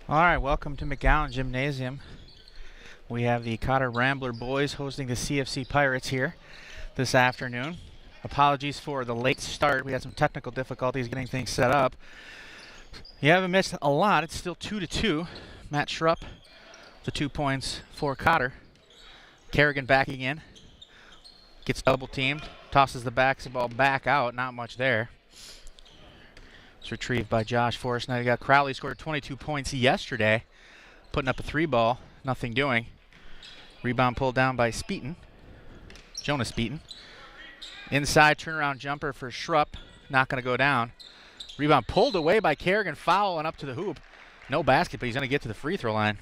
All right, welcome to McGowan Gymnasium. We have the Cotter Rambler boys hosting the CFC Pirates here this afternoon. Apologies for the late start. We had some technical difficulties getting things set up. You haven't missed a lot. It's still 2-2. Matt Schrupp, the 2 points for Cotter. Kerrigan backing in. Gets double teamed. Tosses the basketball back out. Not much there. It's retrieved by Josh Forrest. Now you got Crowley, scored 22 points yesterday, putting up a 3-ball, nothing doing. Rebound pulled down by Jonas Speeton. Inside turnaround jumper for Schrupp, not going to go down. Rebound pulled away by Kerrigan, foul and up to the hoop. No basket, but he's going to get to the free throw line.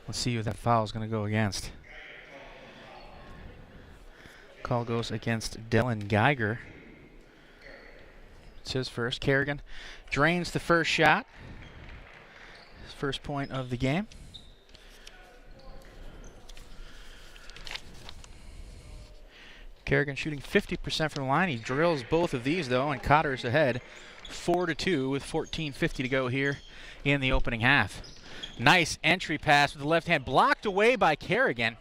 Let's see who that foul is going to go against. Call goes against Dylan Geiger. It's his first. Kerrigan drains the first shot. His first point of the game. Kerrigan shooting 50% from the line. He drills both of these though, and Cotter's ahead 4-2 with 14:50 to go here in the opening half. Nice entry pass with the left hand, blocked away by Kerrigan.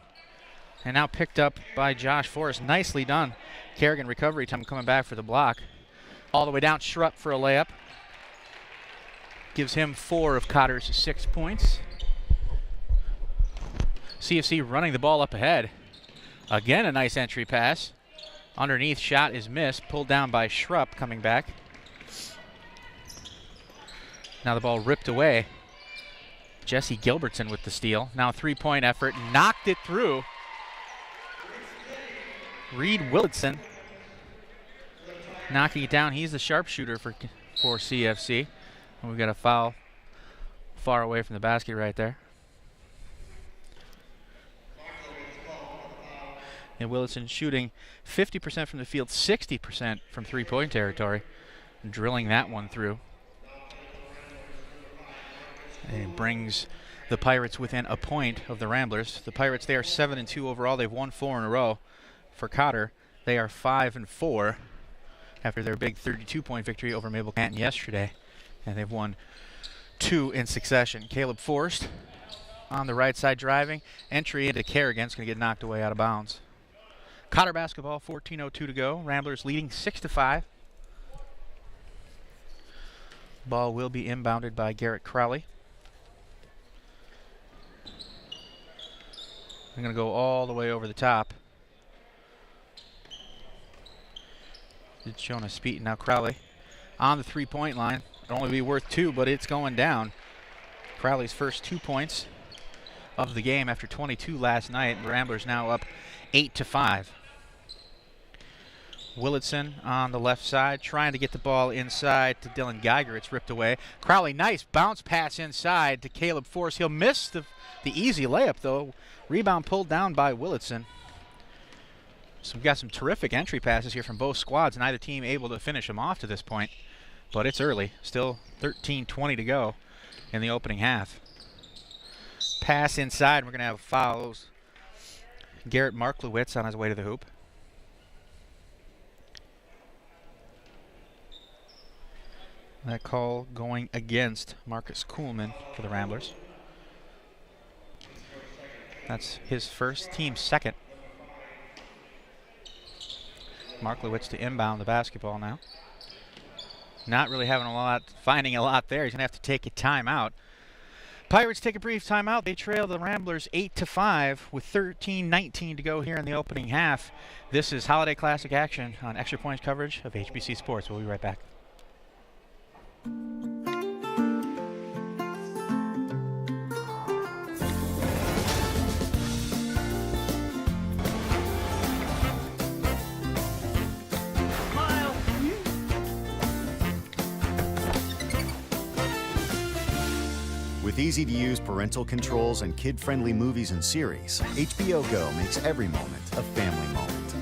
And now picked up by Josh Forrest. Nicely done. Kerrigan recovery time coming back for the block. All the way down, Schrupp for a layup. Gives him 4 of Cotter's 6 points. CFC running the ball up ahead. Again, a nice entry pass. Underneath, shot is missed. Pulled down by Schrupp coming back. Now the ball ripped away. Jesse Gilbertson with the steal. Now 3-point effort. Knocked it through. Reed Willitson knocking it down. He's the sharpshooter for CFC. And we've got a foul far away from the basket right there. And Willitson shooting 50% from the field, 60% from 3-point territory. And drilling that one through. And it brings the Pirates within a point of the Ramblers. The Pirates, they are 7-2 overall. They've won 4 in a row. For Cotter, they are 5-4 after their big 32-point victory over Mabel Canton yesterday. And they've won 2 in succession. Caleb Forrest on the right side driving. Entry into Kerrigan. It's going to get knocked away out of bounds. Cotter basketball, 14:02 to go. Ramblers leading 6-5. Ball will be inbounded by Garrett Crowley. I'm going to go all the way over the top. It's Jonas Speeton. Now Crowley on the 3-point line. It'll only be worth 2, but it's going down. Crowley's first 2 points of the game after 22 last night. Ramblers now up 8-5. Willitson on the left side trying to get the ball inside to Dylan Geiger. It's ripped away. Crowley, nice bounce pass inside to Caleb Forrest. He'll miss the easy layup though. Rebound pulled down by Willitson. So we've got some terrific entry passes here from both squads. Neither team able to finish them off to this point. But it's early. Still 13:20 to go in the opening half. Pass inside. We're going to have fouls. Garrett Marklewitz on his way to the hoop. That call going against Marcus Kuhlman for the Ramblers. That's his first, team second. Marklewitz to inbound the basketball now. Not really finding a lot there. He's going to have to take a timeout. Pirates take a brief timeout. They trail the Ramblers 8-5 with 13:19 to go here in the opening half. This is Holiday Classic action on Extra Points coverage of HBC Sports. We'll be right back. With easy-to-use parental controls and kid-friendly movies and series, HBO Go makes every moment a family moment.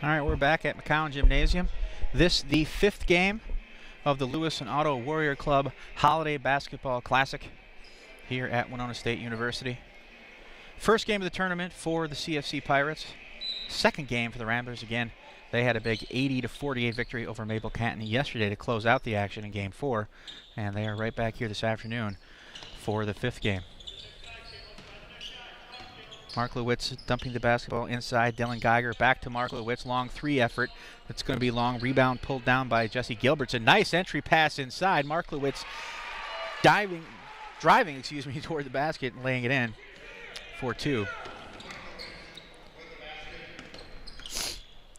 All right, we're back at McGowan Gymnasium. This the 5th game of the Lewis and Otto Warrior Club Holiday Basketball Classic. here at Winona State University. First game of the tournament for the CFC Pirates. Second game for the Ramblers. Again, they had a big 80-48 victory over Mabel Canton yesterday to close out the action in Game 4. And they are right back here this afternoon for the fifth game. Marklowitz dumping the basketball inside. Dylan Geiger back to Marklowitz. Long three effort. It's going to be long. Rebound pulled down by Jesse Gilbertson. Nice entry pass inside. Marklowitz driving toward the basket and laying it in for two.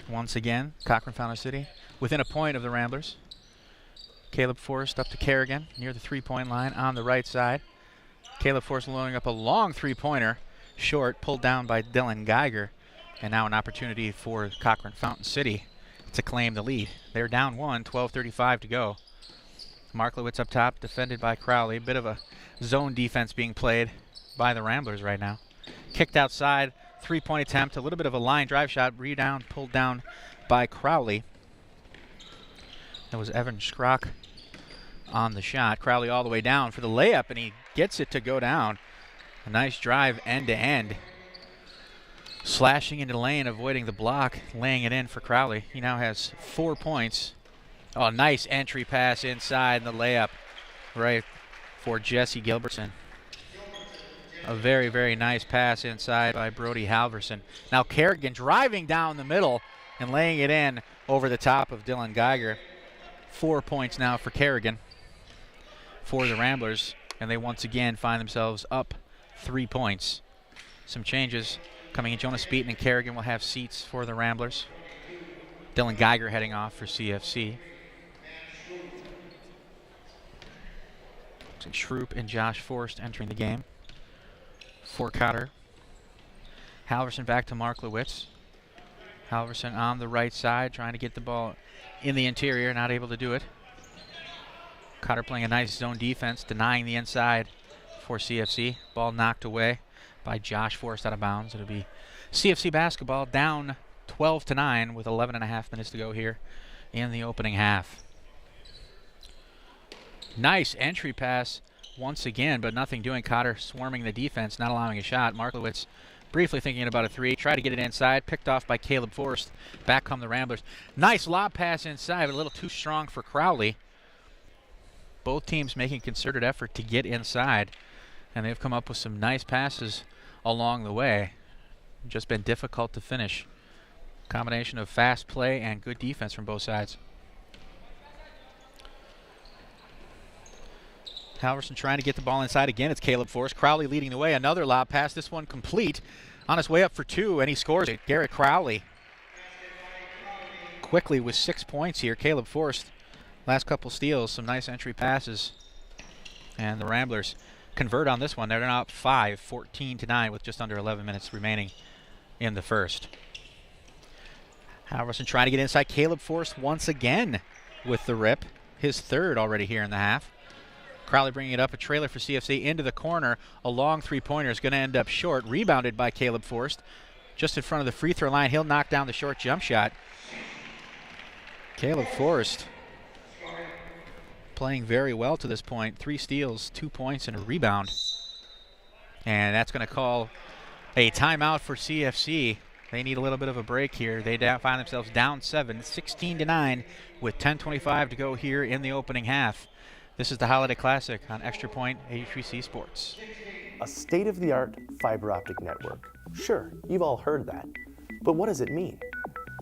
Once again, Cochrane-Fountain City within a point of the Ramblers. Caleb Forrest up to Kerrigan near the three-point line on the right side. Caleb Forrest loading up a long three-pointer. Short, pulled down by Dylan Geiger. And now an opportunity for Cochrane-Fountain City to claim the lead. They're down one, 12:35 to go. Marklowitz up top, defended by Crowley. Bit of a zone defense being played by the Ramblers right now. Kicked outside, three-point attempt, a little bit of a line drive shot. Rebound pulled down by Crowley. That was Evan Schrock on the shot. Crowley all the way down for the layup, and he gets it to go down. A nice drive end-to-end. Slashing into the lane, avoiding the block, laying it in for Crowley. He now has 4 points. Oh, nice entry pass inside and the layup right for Jesse Gilbertson. A very, very nice pass inside by Brody Halverson. Now Kerrigan driving down the middle and laying it in over the top of Dylan Geiger. 4 points now for Kerrigan for the Ramblers, and they once again find themselves up 3 points. Some changes coming in. Jonas Beaton and Kerrigan will have seats for the Ramblers. Dylan Geiger heading off for CFC. Schroop and Josh Forrest entering the game for Cotter. Halverson back to Marklowitz. Halverson on the right side trying to get the ball in the interior, not able to do it. Cotter playing a nice zone defense, denying the inside for CFC. Ball knocked away by Josh Forrest out of bounds. It'll be CFC basketball down 12-9 with 11.5 minutes to go here in the opening half. Nice entry pass once again, but nothing doing. Cotter swarming the defense, not allowing a shot. Marklowitz briefly thinking about a three. Tried to get it inside, picked off by Caleb Forrest. Back come the Ramblers. Nice lob pass inside, but a little too strong for Crowley. Both teams making concerted effort to get inside, and they've come up with some nice passes along the way. Just been difficult to finish. Combination of fast play and good defense from both sides. Halverson trying to get the ball inside again. It's Caleb Forrest. Crowley leading the way. Another lob pass. This one complete. On his way up for two, and he scores it. Garrett Crowley quickly with 6 points here. Caleb Forrest, last couple steals, some nice entry passes. And the Ramblers convert on this one. They're now up 5, 14-9 with just under 11 minutes remaining in the first. Halverson trying to get inside. Caleb Forrest once again with the rip. His third already here in the half. Crowley bringing it up, a trailer for CFC into the corner. A long three-pointer is going to end up short. Rebounded by Caleb Forrest. Just in front of the free throw line. He'll knock down the short jump shot. Caleb Forrest playing very well to this point. 3 steals, 2 points, and a rebound. And that's going to call a timeout for CFC. They need a little bit of a break here. They find themselves down 7, 16-9 with 10:25 to go here in the opening half. This is the Holiday Classic on Extra Point 83C Sports. A state-of-the-art fiber optic network. Sure, you've all heard that. But what does it mean?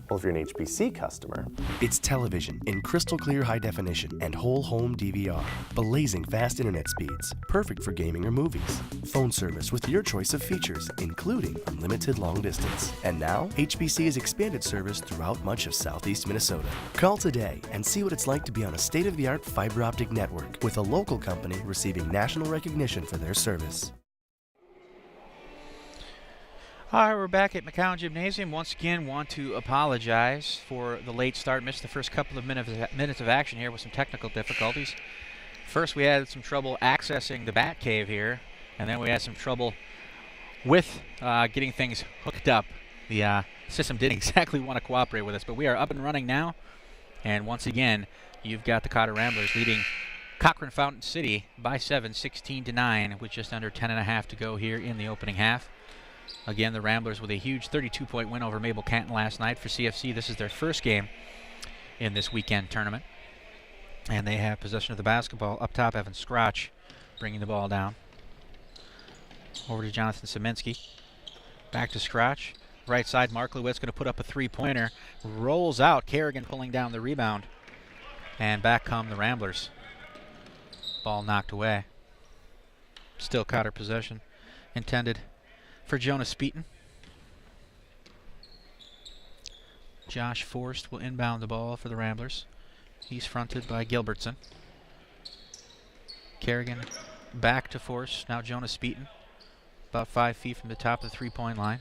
Well, if you're an HBC customer, it's television in crystal clear high definition and whole home DVR. Blazing fast internet speeds, perfect for gaming or movies. Phone service with your choice of features, including unlimited long distance. And now, HBC has expanded service throughout much of southeast Minnesota. Call today and see what it's like to be on a state-of-the-art fiber optic network with a local company receiving national recognition for their service. All right, we're back at McCowan Gymnasium. Once again, want to apologize for the late start. Missed the first couple of minutes of action here with some technical difficulties. First, we had some trouble accessing the Bat Cave here, and then we had some trouble with getting things hooked up. The system didn't exactly want to cooperate with us, but we are up and running now. And once again, you've got the Cotter Ramblers leading Cochrane-Fountain City by 7, 16-9, with just under 10.5 to go here in the opening half. Again, the Ramblers with a huge 32-point win over Mabel Canton last night. For CFC, this is their first game in this weekend tournament. And they have possession of the basketball. Up top, Evan Scrotch bringing the ball down. Over to Jonathan Szyminski. Back to Scrotch. Right side, Marklowitz going to put up a three-pointer. Rolls out. Kerrigan pulling down the rebound. And back come the Ramblers. Ball knocked away. Still Cotter possession. Intended for Jonas Speeton. Josh Forrest will inbound the ball for the Ramblers. He's fronted by Gilbertson. Kerrigan back to Forrest. Now Jonas Speeton. About 5 feet from the top of the three-point line.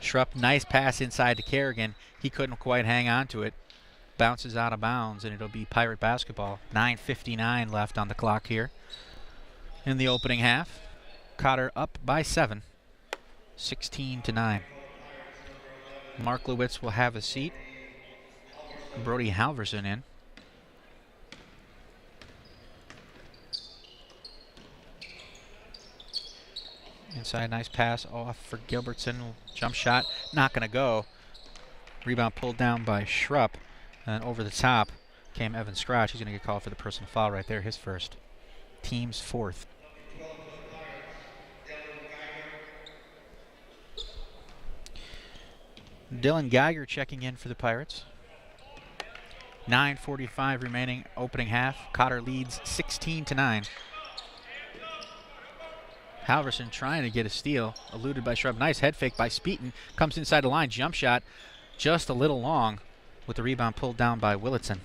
Schrupp, nice pass inside to Kerrigan. He couldn't quite hang on to it. Bounces out of bounds, and it'll be Pirate basketball. 9:59 left on the clock here in the opening half. Cotter up by 7, 16-9. Marklowitz will have a seat. Brody Halverson in. Inside, nice pass off for Gilbertson. Jump shot, not going to go. Rebound pulled down by Schrupp. And over the top came Evan Scrotch. He's going to get called for the personal foul right there, his first. Team's fourth. Dylan Geiger checking in for the Pirates. 9:45 remaining opening half. Cotter leads 16-9. Halverson trying to get a steal. Eluded by Schrupp. Nice head fake by Speeton. Comes inside the line. Jump shot just a little long, with the rebound pulled down by Willitson.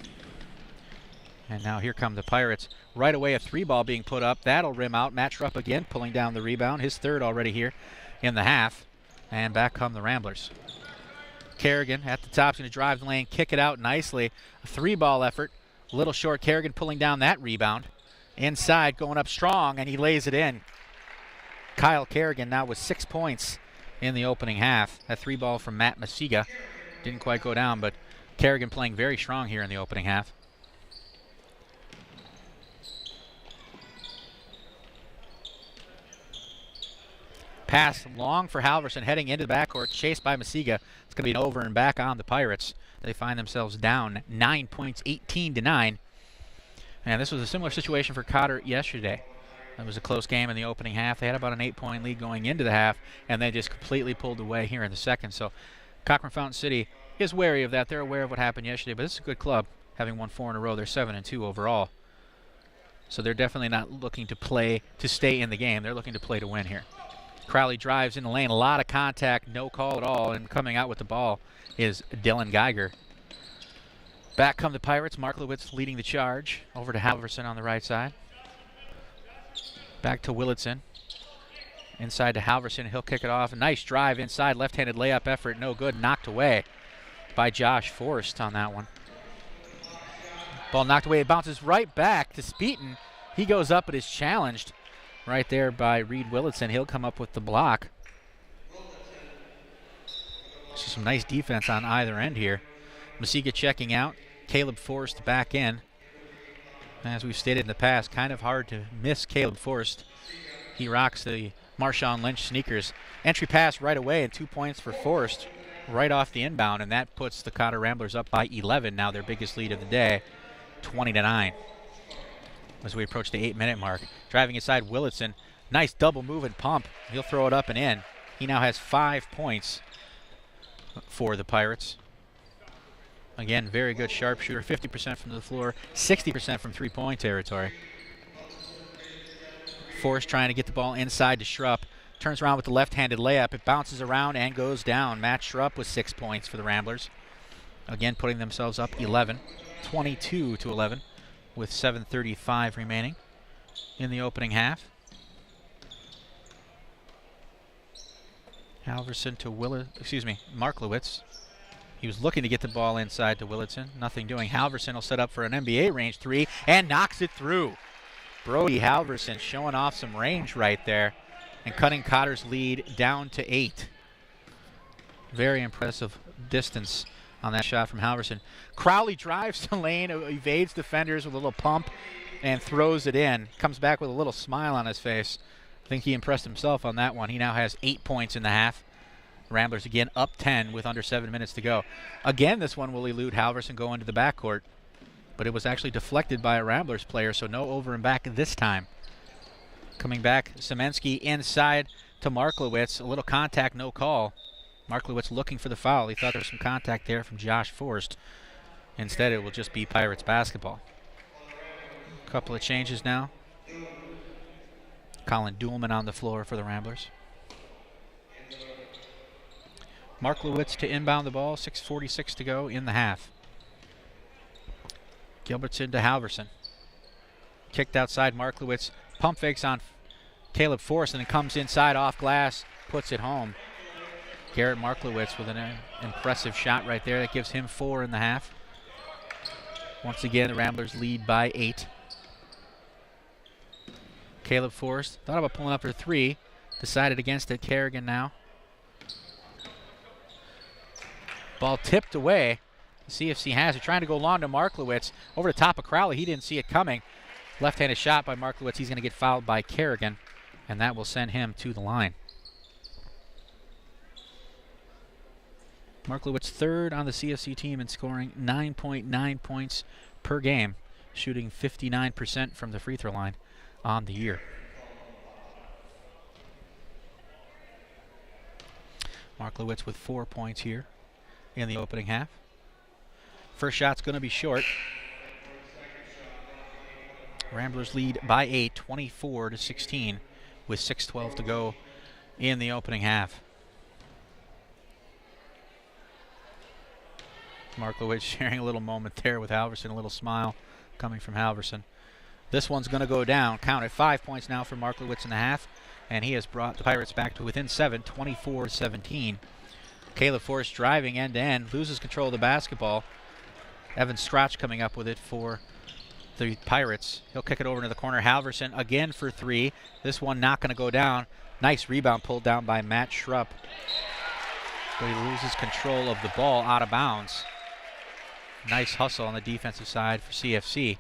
And now here come the Pirates. Right away, a three ball being put up. That'll rim out. Matt Schrupp again pulling down the rebound. His third already here in the half. And back come the Ramblers. Kerrigan at the top is going to drive the lane, kick it out nicely. A three-ball effort. A little short. Kerrigan pulling down that rebound. Inside, going up strong, and he lays it in. Kyle Kerrigan now with 6 points in the opening half. That three ball from Matt Masiga didn't quite go down, but Kerrigan playing very strong here in the opening half. Pass long for Halverson, heading into the backcourt, chased by Masiga. It's going to be an over and back on the Pirates. They find themselves down 9 points, 18-9. And this was a similar situation for Cotter yesterday. It was a close game in the opening half. They had about an 8-point lead going into the half, and they just completely pulled away here in the second. So Cochrane-Fountain City is wary of that. They're aware of what happened yesterday, but this is a good club, having won 4 in a row. They're 7-2 overall. So they're definitely not looking to play to stay in the game. They're looking to play to win here. Crowley drives in the lane, a lot of contact, no call at all, and coming out with the ball is Dylan Geiger. Back come the Pirates. Marklowitz leading the charge. Over to Halverson on the right side. Back to Willitson. Inside to Halverson. He'll kick it off. A nice drive inside. Left-handed layup effort. No good. Knocked away by Josh Forrest on that one. Ball knocked away. It bounces right back to Speeton. He goes up but is challenged right there by Reed Willitson. He'll come up with the block. So some nice defense on either end here. Masiga checking out. Caleb Forrest back in. As we've stated in the past, kind of hard to miss Caleb Forrest. He rocks the Marshawn Lynch sneakers. Entry pass right away, and 2 points for Forrest right off the inbound, and that puts the Cotter Ramblers up by 11, now their biggest lead of the day, 20-9. As we approach the 8-minute mark. Driving inside Willitson. Nice double move and pump. He'll throw it up and in. He now has 5 points for the Pirates. Again, very good sharpshooter. 50% from the floor, 60% from three-point territory. Forrest trying to get the ball inside to Schrupp. Turns around with the left-handed layup. It bounces around and goes down. Matt Schrupp with 6 points for the Ramblers. Again, putting themselves up 11, 22-11, with 7:35 remaining in the opening half. Halverson to Marklowitz. He was looking to get the ball inside to Willitson. Nothing doing. Halverson will set up for an NBA range three and knocks it through. Brody Halverson showing off some range right there and cutting Cotter's lead down to 8. Very impressive distance on that shot from Halverson. Crowley drives to lane, evades defenders with a little pump, and throws it in. Comes back with a little smile on his face. I think he impressed himself on that one. He now has 8 points in the half. Ramblers again up 10 with under 7 minutes to go. Again, this one will elude Halverson, go into the backcourt. But it was actually deflected by a Ramblers player, so no over and back this time. Coming back, Semensky inside to Marklowitz. A little contact, no call. Marklowitz looking for the foul. He thought there was some contact there from Josh Forrest. Instead, it will just be Pirates basketball. Couple of changes now. Colin Duhlman on the floor for the Ramblers. Marklowitz to inbound the ball, 6:46 to go in the half. Gilbertson to Halverson. Kicked outside, Marklowitz pump fakes on Caleb Forrest and then comes inside off glass, puts it home. Garrett Marklowitz with an impressive shot right there. That gives him 4 in the half. Once again, the Ramblers lead by 8. Caleb Forrest thought about pulling up for 3. Decided against it. Kerrigan now. Ball tipped away. The CFC has it. Trying to go long to Marklowitz. Over the top of Crowley. He didn't see it coming. Left-handed shot by Marklowitz. He's going to get fouled by Kerrigan, and that will send him to the line. Marklowitz third on the CFC team in scoring 9.9 points per game, shooting 59% from the free throw line on the year. Marklowitz with 4 points here in the opening half. First shot's going to be short. Ramblers lead by 8, 24-16, with 6:12 to go in the opening half. Marklowitz sharing a little moment there with Halverson, a little smile coming from Halverson. This one's going to go down. Count it, 5 points now for Marklowitz in the half, and he has brought the Pirates back to within 7, 24-17. Caleb Forrest driving end-to-end, loses control of the basketball. Evan Scratch coming up with it for the Pirates. He'll kick it over into the corner. Halverson again for 3. This one not going to go down. Nice rebound pulled down by Matt Schrupp. But he loses control of the ball out of bounds. Nice hustle on the defensive side for CFC.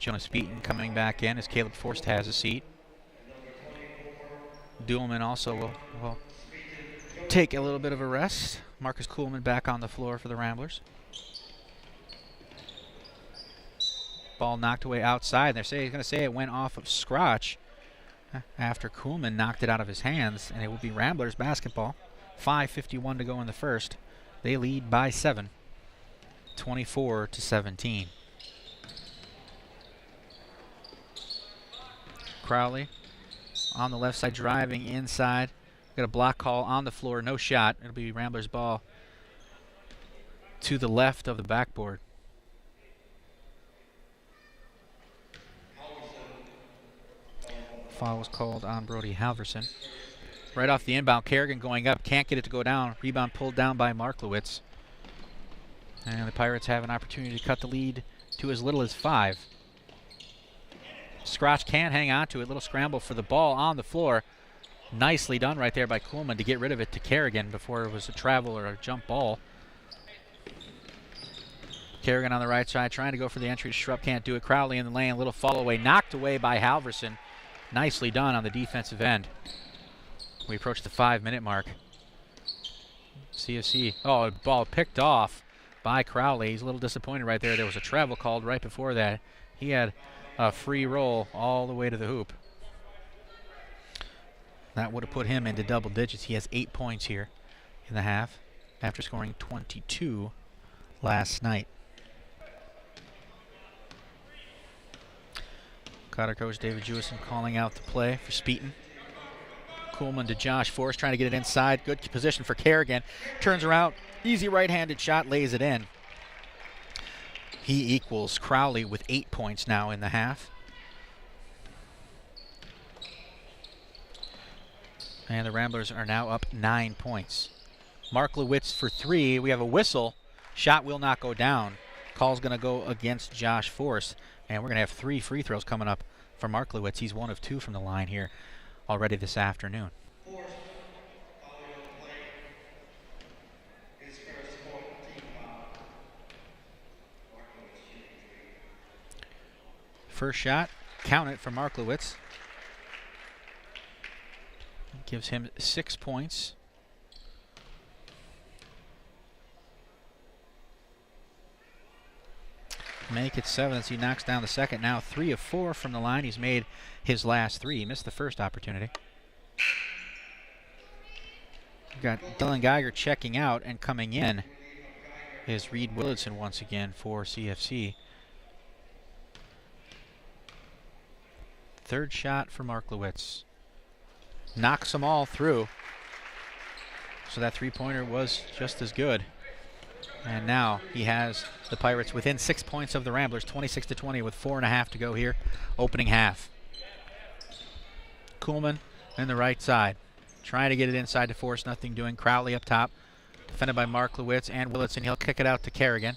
Jonas Beaton coming back in as Caleb Forrest has a seat. Duhlman also will take a little bit of a rest. Marcus Kuhlman back on the floor for the Ramblers. Ball knocked away outside. They're going to say it went off of Scratch after Kuhlman knocked it out of his hands, and it will be Ramblers basketball. 5:51 to go in the first. They lead by 7, 24-17. Crowley on the left side driving inside. Got a block call on the floor, no shot. It'll be Ramblers ball to the left of the backboard. Foul was called on Brody Halverson. Right off the inbound, Kerrigan going up, can't get it to go down. Rebound pulled down by Marklowitz. And the Pirates have an opportunity to cut the lead to as little as 5. Scratch can't hang on to it. Little scramble for the ball on the floor. Nicely done right there by Kuhlman to get rid of it to Kerrigan before it was a travel or a jump ball. Kerrigan on the right side trying to go for the entry. Schrupp can't do it. Crowley in the lane. A little fall away. Knocked away by Halverson. Nicely done on the defensive end. We approach the 5-minute mark. CFC. Oh, ball picked off by Crowley. He's a little disappointed right there. There was a travel called right before that. He had a free roll all the way to the hoop. That would have put him into double digits. He has 8 points here in the half after scoring 22 last night. Cotter coach David Jewison calling out the play for Speeton. Kuhlman to Josh Forrest trying to get it inside. Good position for Kerrigan. Turns around. Easy right-handed shot. Lays it in. He equals Crowley with 8 points now in the half. And the Ramblers are now up 9 points. Marklowitz for 3. We have a whistle. Shot will not go down. Call's going to go against Josh Forrest. And we're going to have 3 free throws coming up for Marklowitz. He's 1 of 2 from the line here already this afternoon. First shot, count it for Marklewicz. Gives him 6 points. Make it 7 as he knocks down the second. Now 3 of 4 from the line. He's made his last 3. He missed the first opportunity. We've got Dylan Geiger checking out, and coming in is Reed Willardson once again for CFC. Third shot for Marklewicz. Knocks them all through. So that three-pointer was just as good. And now he has the Pirates within 6 points of the Ramblers, 26-20 with 4.5 to go here, opening half. Kuhlman in the right side, trying to get it inside to force nothing doing. Crowley up top, defended by Marklewicz and Willardson. He'll kick it out to Kerrigan.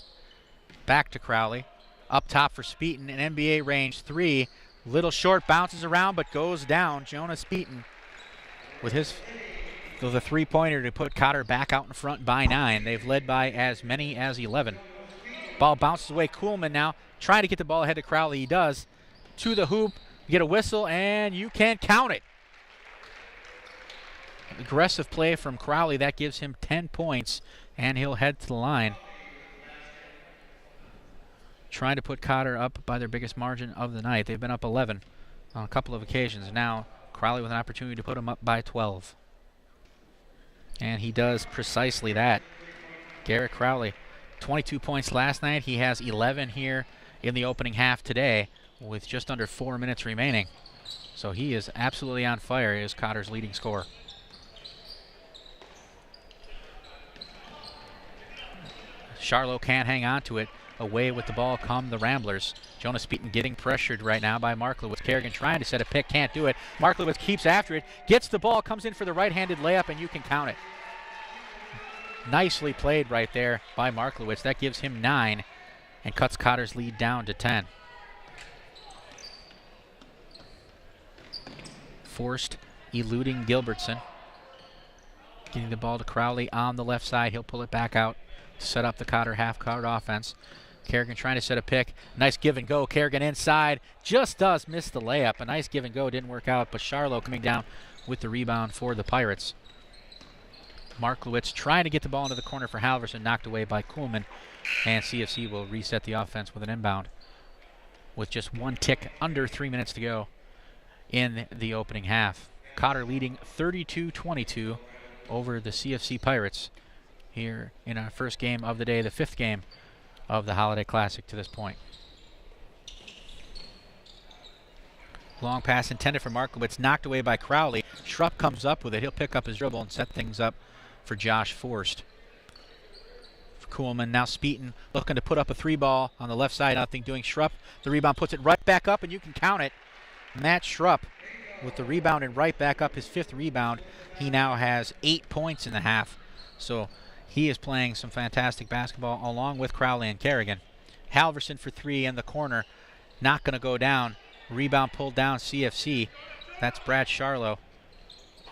Back to Crowley. Up top for Speeton, an NBA range 3. Little short, bounces around but goes down. Jonas Speeton with the three-pointer to put Cotter back out in front by 9. They've led by as many as 11. Ball bounces away. Kuhlman now trying to get the ball ahead to Crowley. He does. To the hoop. You get a whistle, and you can't count it. Aggressive play from Crowley. That gives him 10 points, and he'll head to the line. Trying to put Cotter up by their biggest margin of the night. They've been up 11 on a couple of occasions. Now Crowley with an opportunity to put them up by 12. And he does precisely that. Garrett Crowley, 22 points last night. He has 11 here in the opening half today with just under 4 minutes remaining. So he is absolutely on fire as Cotter's leading scorer. Charlo can't hang on to it. Away with the ball come the Ramblers. Jonas Speeton getting pressured right now by Marklewicz. Kerrigan trying to set a pick, can't do it. Marklewicz keeps after it, gets the ball, comes in for the right-handed layup, and you can count it. Nicely played right there by Marklewicz. That gives him 9 and cuts Cotter's lead down to 10. Forced, eluding Gilbertson. Getting the ball to Crowley on the left side. He'll pull it back out to set up the Cotter half-court offense. Kerrigan trying to set a pick. Nice give and go. Kerrigan inside. Just does miss the layup. A nice give and go. Didn't work out, but Charlo coming down with the rebound for the Pirates. Marklewicz trying to get the ball into the corner for Halverson. Knocked away by Kuhlman. And CFC will reset the offense with an inbound with just 1 tick under 3 minutes to go in the opening half. Cotter leading 32-22 over the CFC Pirates here in our first game of the day, the 5th game of the Holiday Classic to this point. Long pass intended for Marklewicz, knocked away by Crowley. Schrupp comes up with it. He'll pick up his dribble and set things up for Josh Forst. For Kuhlman, now Speeton looking to put up a 3-ball on the left side. Nothing doing. Schrupp, the rebound, puts it right back up, and you can count it. Matt Schrupp with the rebound and right back up, his 5th rebound. He now has 8 points in the half. So he is playing some fantastic basketball along with Crowley and Kerrigan. Halverson for 3 in the corner. Not going to go down. Rebound pulled down CFC. That's Brad Charlo.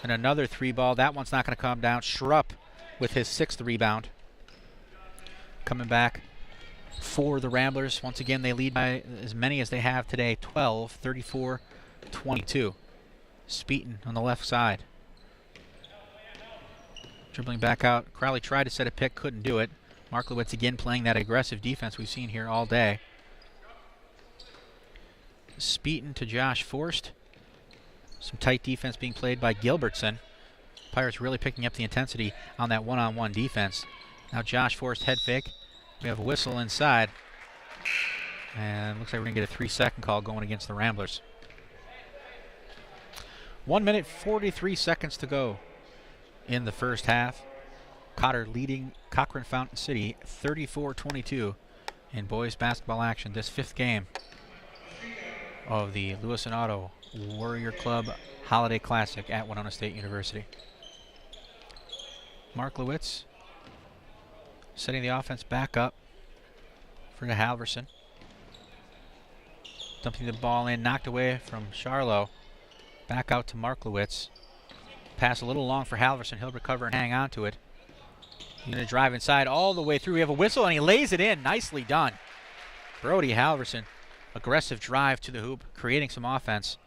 And another 3-ball. That one's not going to come down. Schrupp with his 6th rebound. Coming back for the Ramblers. Once again, they lead by as many as they have today. 12, 34-22. Speeton on the left side. Dribbling back out. Crowley tried to set a pick, couldn't do it. Marklewicz again playing that aggressive defense we've seen here all day. Speeton to Josh Forst. Some tight defense being played by Gilbertson. Pirates really picking up the intensity on that one-on-one defense. Now Josh Forst head fake. We have a whistle inside. And looks like we're going to get a 3-second call going against the Ramblers. 1 minute, 43 seconds to go in the first half. Cotter leading Cochrane-Fountain City 34-22 in boys basketball action. This 5th game of the Lewis and Otto Warrior Club Holiday Classic at Winona State University. Marklewicz setting the offense back up for the Halverson. Dumping the ball in, knocked away from Charlo. Back out to Marklewicz. Pass a little long for Halverson. He'll recover and hang on to it. He's going to drive inside all the way through. We have a whistle, and he lays it in. Nicely done. Brody Halverson aggressive drive to the hoop, creating some offense.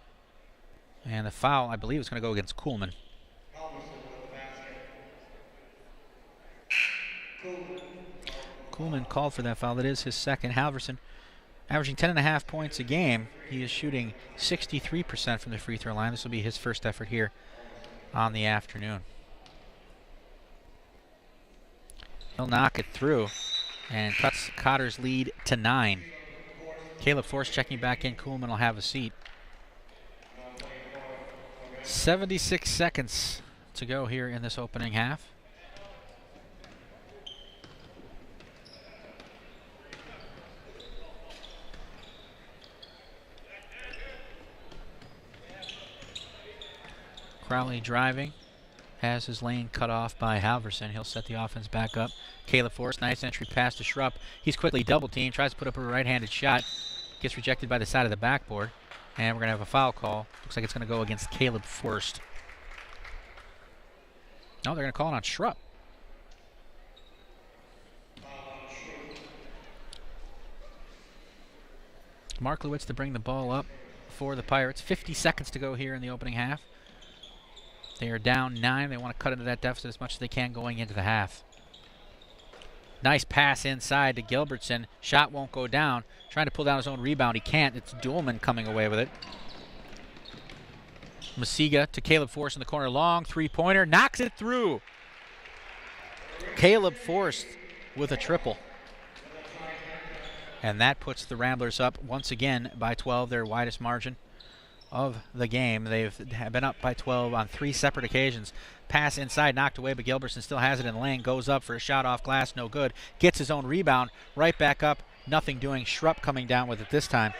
And the foul, I believe, is going to go against Kuhlman. Kuhlman called for that foul. That is his second. Halverson averaging 10.5 points a game. He is shooting 63% from the free throw line. This will be his first effort here on the afternoon. He'll knock it through and cuts Cotter's lead to 9. Caleb Force checking back in. Kuhlman will have a seat. 76 seconds to go here in this opening half. Crowley driving, has his lane cut off by Halverson. He'll set the offense back up. Caleb Force, nice entry pass to Schrupp. He's quickly double teamed, tries to put up a right-handed shot, gets rejected by the side of the backboard, and we're going to have a foul call. Looks like it's going to go against Caleb Force. No, they're going to call it on Schrupp. Marklewitz to bring the ball up for the Pirates. 50 seconds to go here in the opening half. They are down 9. They want to cut into that deficit as much as they can going into the half. Nice pass inside to Gilbertson. Shot won't go down. Trying to pull down his own rebound. He can't. It's Duhlman coming away with it. Masiga to Caleb Force in the corner. Long three-pointer. Knocks it through. Caleb Force with a triple. And that puts the Ramblers up once again by 12, their widest margin of the game. They've been up by 12 on 3 separate occasions. Pass inside, knocked away, but Gilbertson still has it in the lane. Goes up for a shot off glass, no good. Gets his own rebound, right back up, nothing doing. Schrupp coming down with it this time.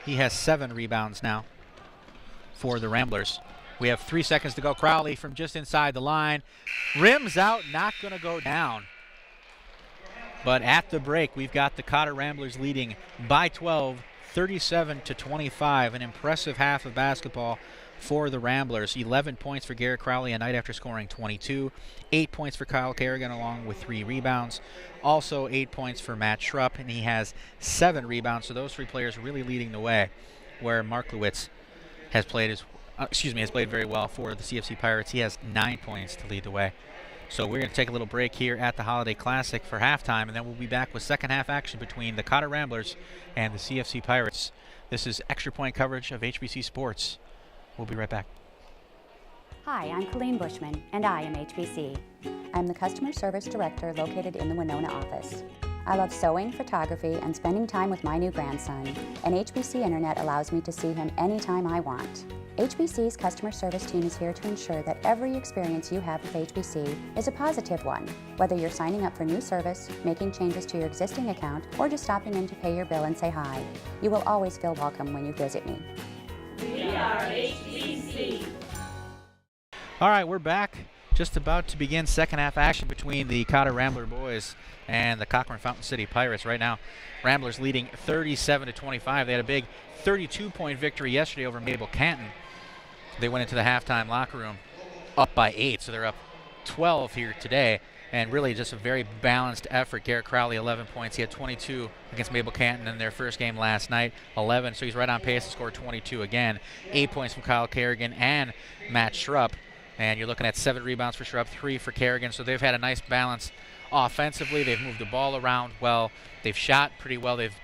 He has 7 rebounds now for the Ramblers. We have 3 seconds to go. Crowley from just inside the line. Rims out, not going to go down. But at the break, we've got the Cotter Ramblers leading by 12, 37-25. An impressive half of basketball for the Ramblers. 11 points for Garrett Crowley a night after scoring 22. 8 points for Kyle Kerrigan along with 3 rebounds. Also 8 points for Matt Schrupp, and he has 7 rebounds. So those 3 players really leading the way, where Marklewitz has played very well for the CFC Pirates. He has 9 points to lead the way. So we're going to take a little break here at the Holiday Classic for halftime, and then we'll be back with second half action between the Cotter Ramblers and the CFC Pirates. This is Extra Point coverage of HBC Sports. We'll be right back. Hi, I'm Colleen Bushman, and I am HBC. I'm the Customer Service Director located in the Winona office. I love sewing, photography, and spending time with my new grandson, and HBC Internet allows me to see him anytime I want. HBC's customer service team is here to ensure that every experience you have with HBC is a positive one. Whether you're signing up for new service, making changes to your existing account, or just stopping in to pay your bill and say hi, you will always feel welcome when you visit me. We are HBC. All right, we're back. Just about to begin second half action between the Cotter Rambler boys and the Cochrane-Fountain City Pirates. Right now, Ramblers leading 37-25. They had a big 32-point victory yesterday over Mabel Canton. They went into the halftime locker room up by 8, so they're up 12 here today. And really just a very balanced effort. Garrett Crowley, 11 points. He had 22 against Mabel Canton in their first game last night, 11. So he's right on pace to score 22 again. 8 points from Kyle Kerrigan and Matt Schrupp. And you're looking at 7 rebounds for Schrupp, 3 for Kerrigan. So they've had a nice balance offensively. They've moved the ball around well. They've shot pretty well. They've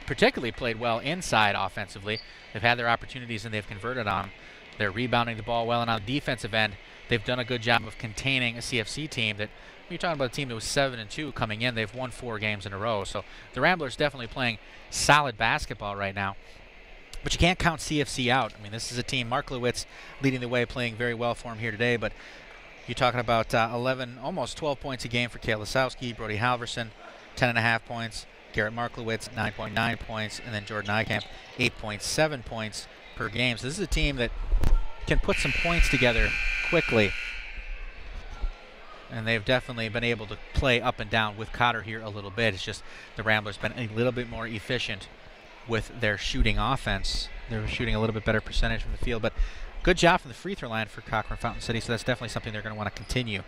particularly played well inside offensively. They've had their opportunities and they've converted on them. They're rebounding the ball well. And on the defensive end, they've done a good job of containing a CFC team that, you're talking about a team that was 7-2 coming in. They've won 4 games in a row. So the Ramblers definitely playing solid basketball right now. But you can't count CFC out. I mean, this is a team, Marklewitz leading the way, playing very well for him here today. But you're talking about 11, almost 12 points a game for Kale Lisowski, Brody Halverson, 10.5 points. Garrett Marklewitz, 9.9 points. And then Jordan Eikamp, 8.7 points per game. So this is a team that can put some points together quickly. And they've definitely been able to play up and down with Cotter here a little bit. It's just the Ramblers been a little bit more efficient with their shooting offense. They're shooting a little bit better percentage from the field, but good job from the free throw line for Cochrane-Fountain City, so that's definitely something they're going to want to continue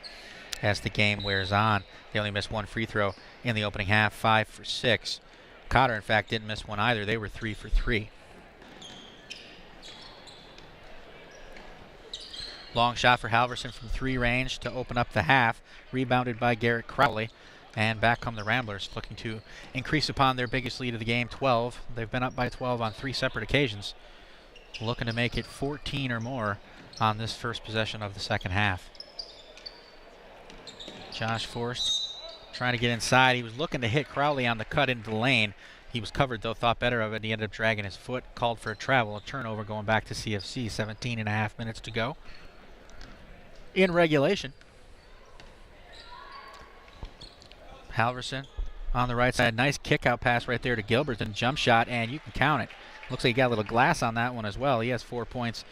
as the game wears on. They only missed 1 free throw in the opening half, 5 for 6 Cotter, in fact, didn't miss one either. They were 3 for 3. Long shot for Halverson from 3 range to open up the half. Rebounded by Garrett Crowley. And back come the Ramblers, looking to increase upon their biggest lead of the game, 12. They've been up by 12 on 3 separate occasions. Looking to make it 14 or more on this first possession of the second half. Josh Forst trying to get inside. He was looking to hit Crowley on the cut into the lane. He was covered, though, thought better of it. He ended up dragging his foot, called for a travel, a turnover going back to CFC. 17.5 minutes to go in regulation. Halverson on the right side. Nice kick-out pass right there to Gilbertson. Jump shot, and you can count it. Looks like he got a little glass on that one as well. He has 4 points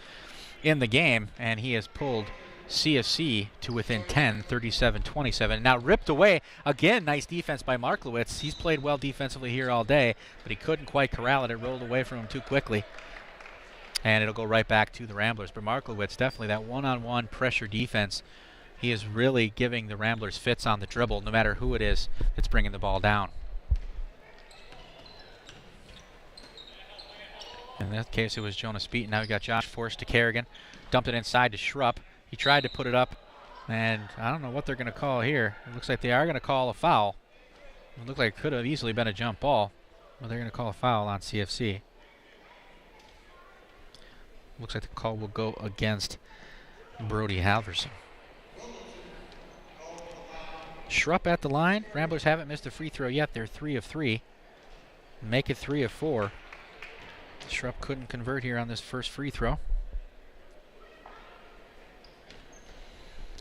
in the game, and he has pulled CFC to within 10, 37-27. Now ripped away. Again, nice defense by Marklowitz. He's played well defensively here all day, but he couldn't quite corral it. It rolled away from him too quickly. And it'll go right back to the Ramblers. But Marklowitz, definitely that one-on-one pressure defense. He is really giving the Ramblers fits on the dribble, no matter who it is that's bringing the ball down. In that case, it was Jonas Beaton. Now we got Josh Forst to Kerrigan. Dumped it inside to Schrupp. He tried to put it up, and I don't know what they're going to call here. It looks like they are going to call a foul. It looked like it could have easily been a jump ball, but they're going to call a foul on CFC. Looks like the call will go against Brody Halverson. Schrupp at the line. Ramblers haven't missed a free throw yet. They're 3 of 3. Make it 3 of 4. Schrupp couldn't convert here on this first free throw.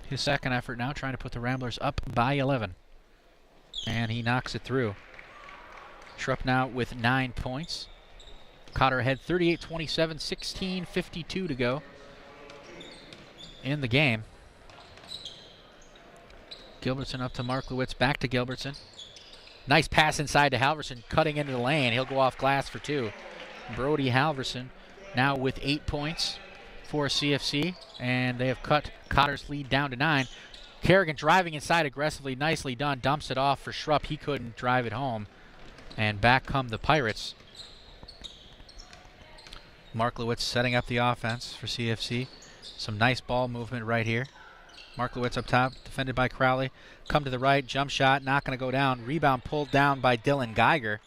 His second effort now, trying to put the Ramblers up by 11. And he knocks it through. Schrupp now with 9 points. Cotter ahead 38-27, 16:52 to go in the game. Gilbertson up to Marklowitz, back to Gilbertson. Nice pass inside to Halverson, cutting into the lane. He'll go off glass for 2. Brody Halverson now with 8 points for CFC, and they have cut Cotter's lead down to 9. Kerrigan driving inside aggressively, nicely done, dumps it off for Schrupp. He couldn't drive it home, and back come the Pirates. Marklowitz setting up the offense for CFC. Some nice ball movement right here. Marklowitz up top, defended by Crowley. Come to the right, jump shot, not going to go down. Rebound pulled down by Dylan Geiger.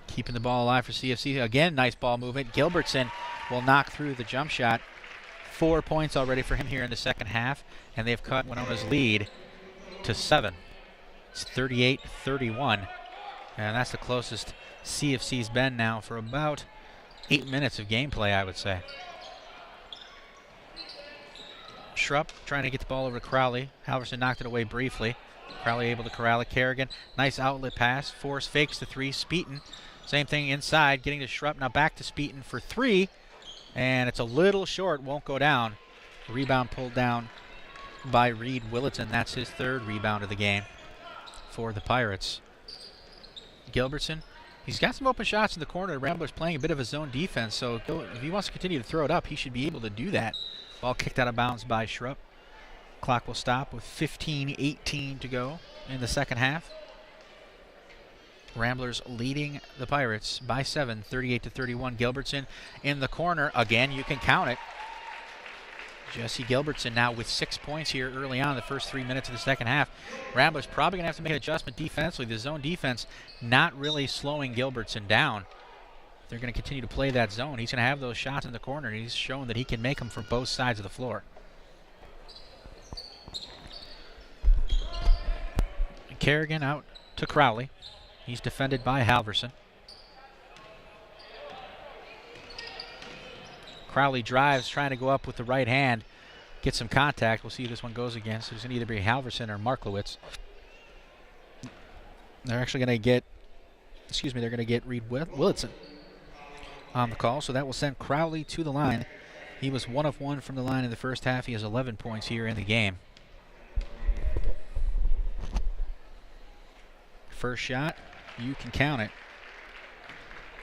Keeping the ball alive for CFC. Again, nice ball movement. Gilbertson will knock through the jump shot. 4 points already for him here in the second half, and they've cut Winona's lead to 7. It's 38-31, and that's the closest CFC's been now for about 8 minutes of gameplay, I would say. Schrupp trying to get the ball over to Crowley. Halverson knocked it away briefly. Crowley able to corral it. Kerrigan, nice outlet pass. Force fakes the 3. Speeton, same thing inside, getting to Schrupp. Now back to Speeton for 3, and it's a little short, won't go down. Rebound pulled down by Reed Willitson. That's his 3rd rebound of the game for the Pirates. Gilbertson, he's got some open shots in the corner. Ramblers playing a bit of a zone defense, so if he wants to continue to throw it up, he should be able to do that. Ball kicked out of bounds by Schrupp. Clock will stop with 15:18 to go in the second half. Ramblers leading the Pirates by 7, 38-31. Gilbertson in the corner. Again, you can count it. Jesse Gilbertson now with 6 points here early on in the first 3 minutes of the second half. Ramblers probably going to have to make an adjustment defensively. The zone defense not really slowing Gilbertson down. They're going to continue to play that zone. He's going to have those shots in the corner, and he's shown that he can make them from both sides of the floor. Kerrigan out to Crowley. He's defended by Halverson. Crowley drives, trying to go up with the right hand, get some contact. We'll see who this one goes against. It's going to either be Halverson or Marklowitz. They're actually going to get, they're going to get Reed Willitson on the call, so that will send Crowley to the line. He was 1 of 1 from the line in the first half. He has 11 points here in the game. First shot, you can count it.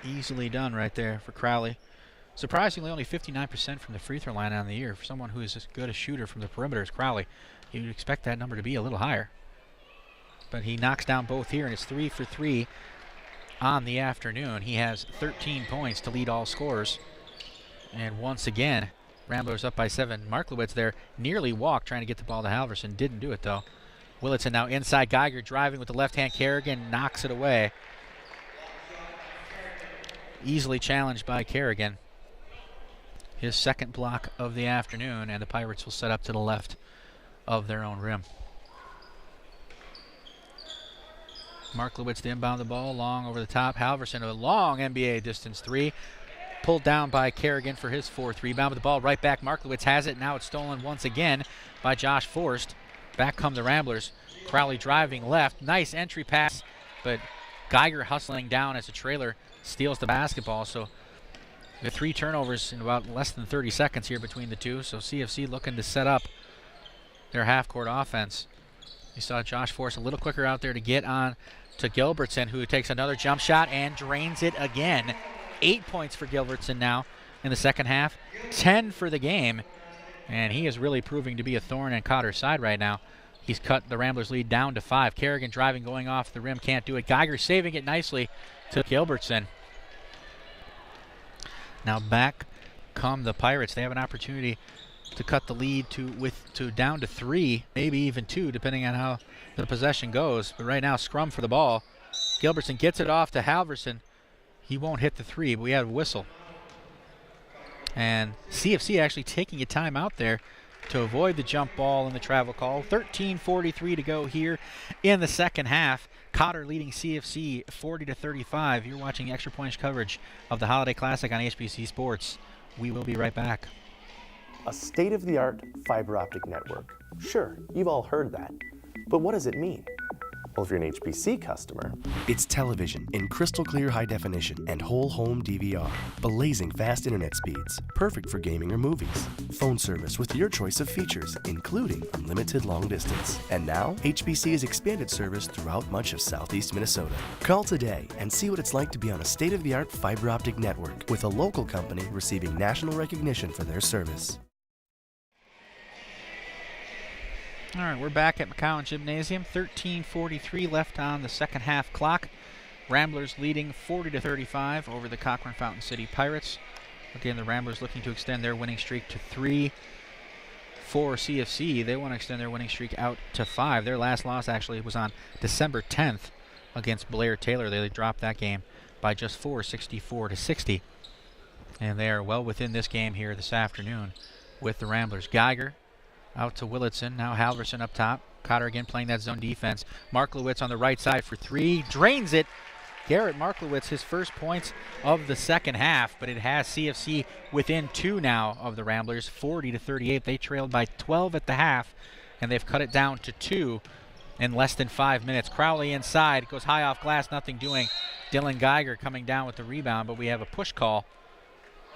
Easily done right there for Crowley. Surprisingly, only 59% from the free throw line on the year. For someone who is as good a shooter from the perimeter as Crowley, you'd expect that number to be a little higher. But he knocks down both here, and it's 3 for 3 on the afternoon. He has 13 points to lead all scorers. And once again, Ramblers up by 7. Marklowitz there nearly walked trying to get the ball to Halverson. Didn't do it though. Willitson now inside. Geiger driving with the left hand. Kerrigan knocks it away. Easily challenged by Kerrigan. His second block of the afternoon, and the Pirates will set up to the left of their own rim. Marklowitz to inbound the ball, long over the top. Halverson, a long NBA distance three. Pulled down by Kerrigan for his fourth rebound, but the ball right back. Marklowitz has it. Now it's stolen once again by Josh Forrest. Back come the Ramblers. Crowley driving left. Nice entry pass, but Geiger hustling down as the trailer steals the basketball. So the 3 turnovers in about less than 30 seconds here between the two. So CFC looking to set up their half-court offense. You saw Josh Forrest a little quicker out there to get on to Gilbertson, who takes another jump shot and drains it again. 8 points for Gilbertson now in the second half, 10 for the game, and he is really proving to be a thorn in Cotter's side right now. He's cut the Ramblers' lead down to 5. Kerrigan driving, going off the rim, can't do it. Geiger saving it nicely to Gilbertson. Now back come the Pirates. They have an opportunity to cut the lead to down to 3, maybe even 2, depending on how the possession goes. But right now, scrum for the ball. Gilbertson gets it off to Halverson. He won't hit the 3, but we have a whistle. And CFC actually taking a timeout there to avoid the jump ball and the travel call. 13:43 to go here in the second half. Cotter leading CFC 40-35. You're watching Extra Points coverage of the Holiday Classic on HBC Sports. We will be right back. A state-of-the-art fiber optic network. Sure, you've all heard that. But what does it mean? Well, if you're an HBC customer, It's television in crystal clear high definition and whole home DVR. Blazing fast internet speeds, perfect for gaming or movies. Phone service with your choice of features, including unlimited long distance. And now, HBC has expanded service throughout much of southeast Minnesota. Call today and see what it's like to be on a state-of-the-art fiber optic network with a local company receiving national recognition for their service. All right, we're back at McCowan Gymnasium. 13:43 left on the second half clock. Ramblers leading 40-35 over the Cochrane-Fountain City Pirates. Again, the Ramblers looking to extend their winning streak to 3. For CFC, they want to extend their winning streak out to 5. Their last loss actually was on December 10th against Blair Taylor. They dropped that game by just 4, 64-60. And they are well within this game here this afternoon with the Ramblers. Geiger out to Willitson. Now Halverson up top. Cotter again playing that zone defense. Marklowitz on the right side for 3. Drains it. Garrett Marklowitz, his first points of the second half, but it has CFC within 2 now of the Ramblers, 40-38. They trailed by 12 at the half, and they've cut it down to 2 in less than 5 minutes. Crowley inside, goes high off glass, nothing doing. Dylan Geiger coming down with the rebound, but we have a push call,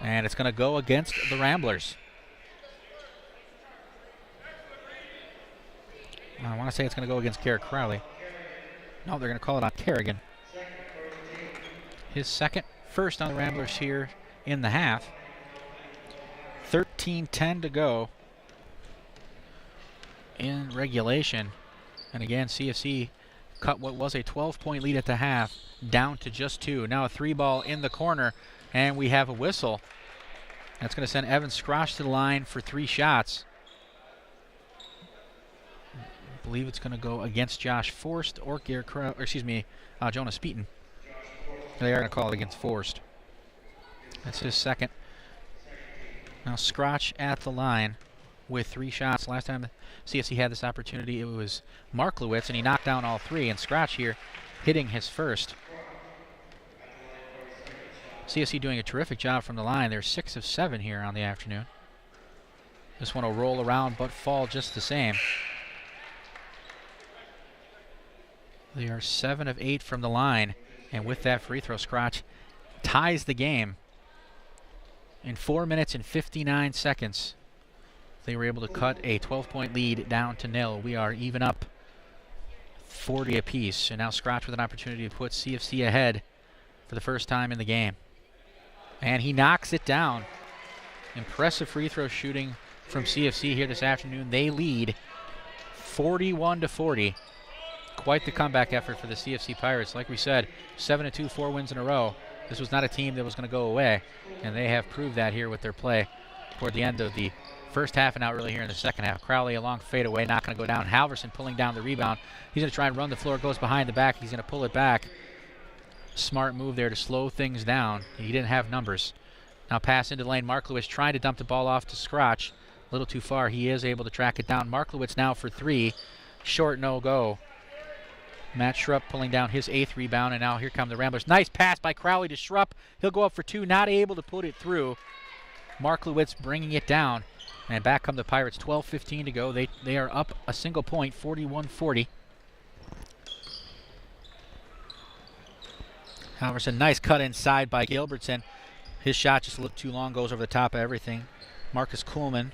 and it's going to go against the Ramblers. I want to say it's going to go against Garrett Crowley. No, they're going to call it on Kerrigan. His second, first on the Ramblers here in the half. 13:10 to go in regulation. And again, CFC cut what was a 12-point lead at the half down to just 2. Now a 3-ball in the corner, and we have a whistle. That's going to send Evan Scrosh to the line for 3 shots. I believe it's going to go against Josh Forrest or Jonas Speeton. They are going to call it against Forrest. That's his second. Now Scrotch at the line with 3 shots. Last time CFC had this opportunity, it was Marklowitz, and he knocked down all 3. And Scrotch here hitting his first. CFC doing a terrific job from the line. They're 6 of 7 here on the afternoon. This one will roll around but fall just the same. They are 7 of 8 from the line, and with that free throw, Scrotch ties the game. In 4 minutes and 59 seconds, they were able to cut a 12-point lead down to 0. We are even up 40 apiece, and now Scrotch with an opportunity to put CFC ahead for the first time in the game. And he knocks it down. Impressive free throw shooting from CFC here this afternoon. They lead 41-40. quite the comeback effort for the CFC Pirates. Like we said, 7-2, 4 wins in a row. This was not a team that was going to go away, and they have proved that here with their play toward the end of the first half and now really here in the second half. Crowley, a long fadeaway, not going to go down. Halverson pulling down the rebound. He's going to try and run the floor, goes behind the back. He's going to pull it back. Smart move there to slow things down. He didn't have numbers. Now pass into the lane. Marklewicz trying to dump the ball off to Scrotch. A little too far. He is able to track it down. Marklewicz now for 3. Short, no go. Matt Schrupp pulling down his 8th rebound, and now here come the Ramblers. Nice pass by Crowley to Schrupp. He'll go up for 2, not able to put it through. Marklewicz bringing it down, and back come the Pirates. 12:15 to go. They are up a single point, 41-40. Halverson, nice cut inside by Gilbertson. His shot just a little too long, goes over the top of everything. Marcus Kuhlman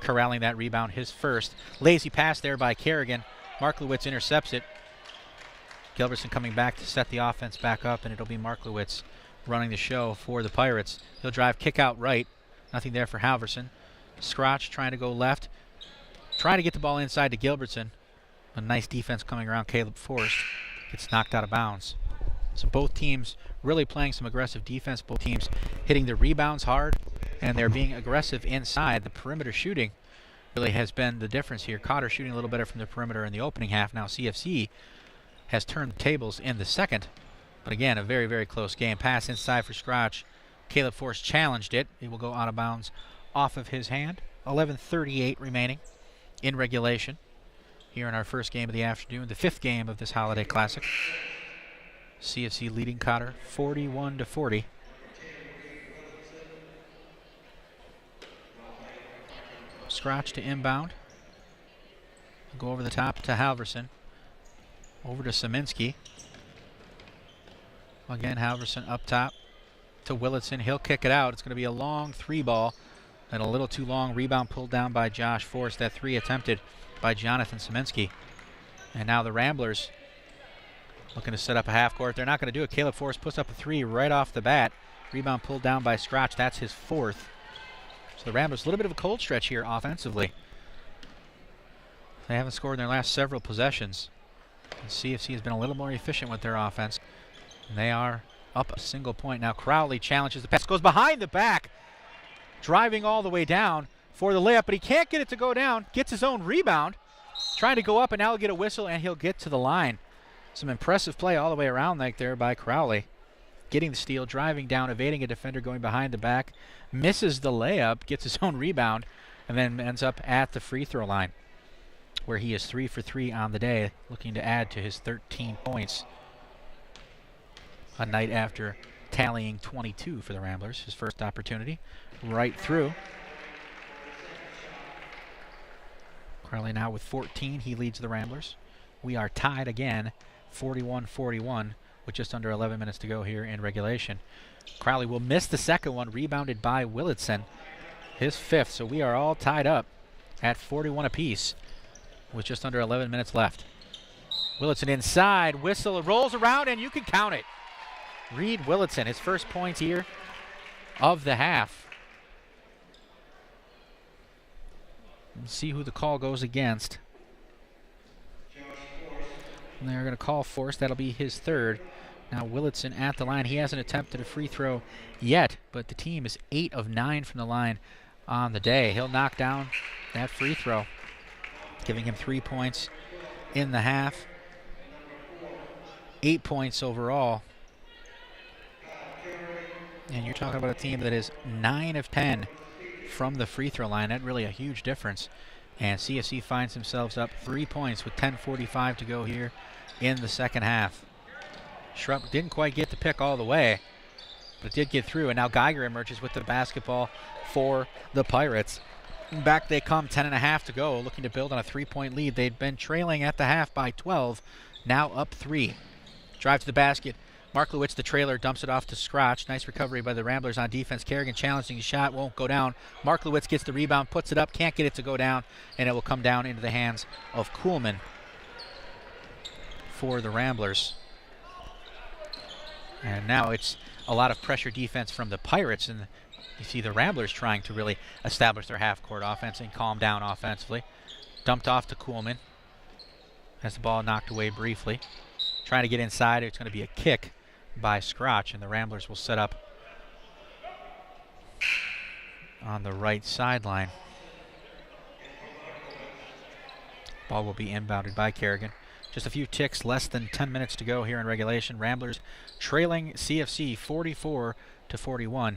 corralling that rebound, his first. Lazy pass there by Kerrigan. Marklewicz intercepts it. Gilbertson coming back to set the offense back up, and it'll be Marklewicz running the show for the Pirates. He'll drive, kick out right. Nothing there for Halverson. Scrotch trying to go left. Trying to get the ball inside to Gilbertson. A nice defense coming around Caleb Forrest. Gets knocked out of bounds. So both teams really playing some aggressive defense. Both teams hitting the rebounds hard, and they're being aggressive inside. The perimeter shooting really has been the difference here. Cotter shooting a little better from the perimeter in the opening half. Now CFC has turned the tables in the second. But again, a very, very close game. Pass inside for Scrotch. Caleb Forrest challenged it. It will go out of bounds off of his hand. 11:38 remaining in regulation here in our first game of the afternoon, the 5th game of this Holiday Classic. CFC leading Cotter 41-40. Scrotch to inbound. Go over the top to Halverson. Over to Szyminski. Again, Halverson up top to Willitson. He'll kick it out. It's going to be a long 3 ball and a little too long. Rebound pulled down by Josh Forrest. That 3 attempted by Jonathan Szyminski. And now the Ramblers looking to set up a half court. They're not going to do it. Caleb Forrest puts up a 3 right off the bat. Rebound pulled down by Scrotch. That's his 4th. So the Ramblers, a little bit of a cold stretch here offensively. They haven't scored in their last several possessions. And CFC has been a little more efficient with their offense. And they are up a single point. Now Crowley challenges the pass. Goes behind the back. Driving all the way down for the layup, but he can't get it to go down. Gets his own rebound. Trying to go up, and now he'll get a whistle, and he'll get to the line. Some impressive play all the way around like there by Crowley. Getting the steal, driving down, evading a defender, going behind the back. Misses the layup, gets his own rebound, and then ends up at the free throw line, where he is 3 for 3 on the day, looking to add to his 13 points. A night after tallying 22 for the Ramblers. His first opportunity, right through. Crowley now with 14. He leads the Ramblers. We are tied again, 41-41, with just under 11 minutes to go here in regulation. Crowley will miss the second one, rebounded by Willitson, his 5th. So we are all tied up at 41 apiece with just under 11 minutes left. Willitson inside, whistle, rolls around, and you can count it. Reed Willitson, his first points here of the half. Let's see who the call goes against. And they're going to call Forrest. That'll be his 3rd. Now Willitson at the line. He hasn't attempted a free throw yet, but the team is 8 of 9 from the line on the day. He'll knock down that free throw, giving him 3 points in the half. 8 points overall. And you're talking about a team that is 9 of 10 from the free throw line. That's really a huge difference. And CFC finds themselves up 3 points with 10:45 to go here in the second half. Schrupp didn't quite get the pick all the way, but did get through. And now Geiger emerges with the basketball for the Pirates. Back they come, 10.5 to go, looking to build on a 3-point lead. They'd been trailing at the half by 12, now up 3. Drive to the basket. Marklewicz, the trailer, dumps it off to Scrotch. Nice recovery by the Ramblers on defense. Kerrigan challenging the shot, won't go down. Marklewicz gets the rebound, puts it up, can't get it to go down, and it will come down into the hands of Kuhlman for the Ramblers. And now it's a lot of pressure defense from the Pirates, and you see the Ramblers trying to really establish their half-court offense and calm down offensively. Dumped off to Kuhlman. Has the ball knocked away briefly. Trying to get inside. It's going to be a kick by Scratch, and the Ramblers will set up on the right sideline. Ball will be inbounded by Kerrigan. Just a few ticks, less than 10 minutes to go here in regulation. Ramblers trailing CFC 44-41.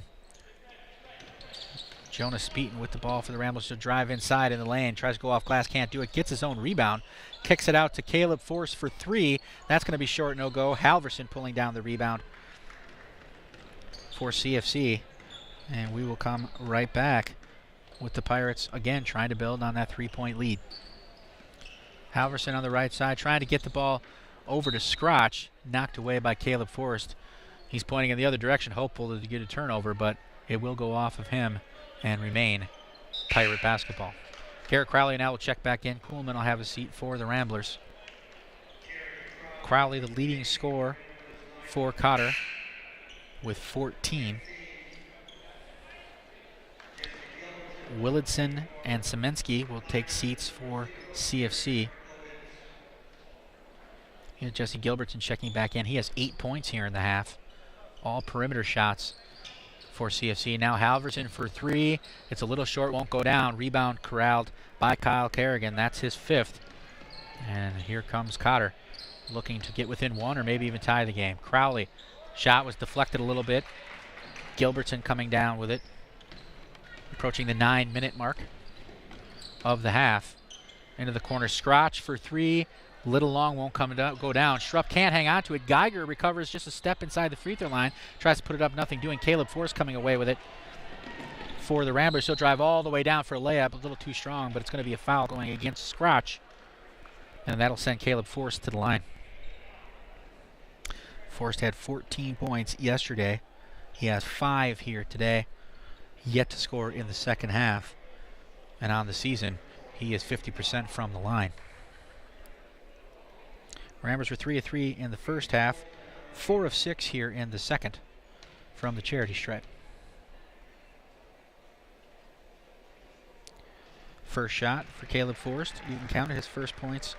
Jonas Speeton with the ball for the Ramblers to drive inside in the lane. Tries to go off glass, can't do it. Gets his own rebound. Kicks it out to Caleb Force for 3. That's going to be short, no go. Halverson pulling down the rebound for CFC. And we will come right back with the Pirates again trying to build on that 3-point lead. Halverson on the right side trying to get the ball over to Scratch. Knocked away by Caleb Forrest. He's pointing in the other direction, hopeful to get a turnover, but it will go off of him and remain Pirate basketball. Garrett Crowley now will check back in. Kuhlman will have a seat for the Ramblers. Crowley, the leading scorer for Cotter with 14. Willardson and Semensky will take seats for CFC. Here's Jesse Gilbertson checking back in. He has 8 points here in the half. All perimeter shots for CFC. Now Halverson for 3. It's a little short, won't go down. Rebound corralled by Kyle Kerrigan. That's his 5th. And here comes Cotter looking to get within 1 or maybe even tie the game. Crowley, shot was deflected a little bit. Gilbertson coming down with it. Approaching the 9-minute mark of the half. Into the corner, Scratch for 3. Little long, won't go down. Schrupp can't hang on to it. Geiger recovers just a step inside the free throw line. Tries to put it up, nothing doing. Caleb Force coming away with it for the Ramblers. He'll drive all the way down for a layup. A little too strong, but it's going to be a foul going against Scratch. And that'll send Caleb Force to the line. Forrest had 14 points yesterday. He has 5 here today. Yet to score in the second half. And on the season, he is 50% from the line. Ramblers were 3 of 3 in the first half, 4 of 6 here in the second from the charity stripe. First shot for Caleb Forrest. You can count his first point,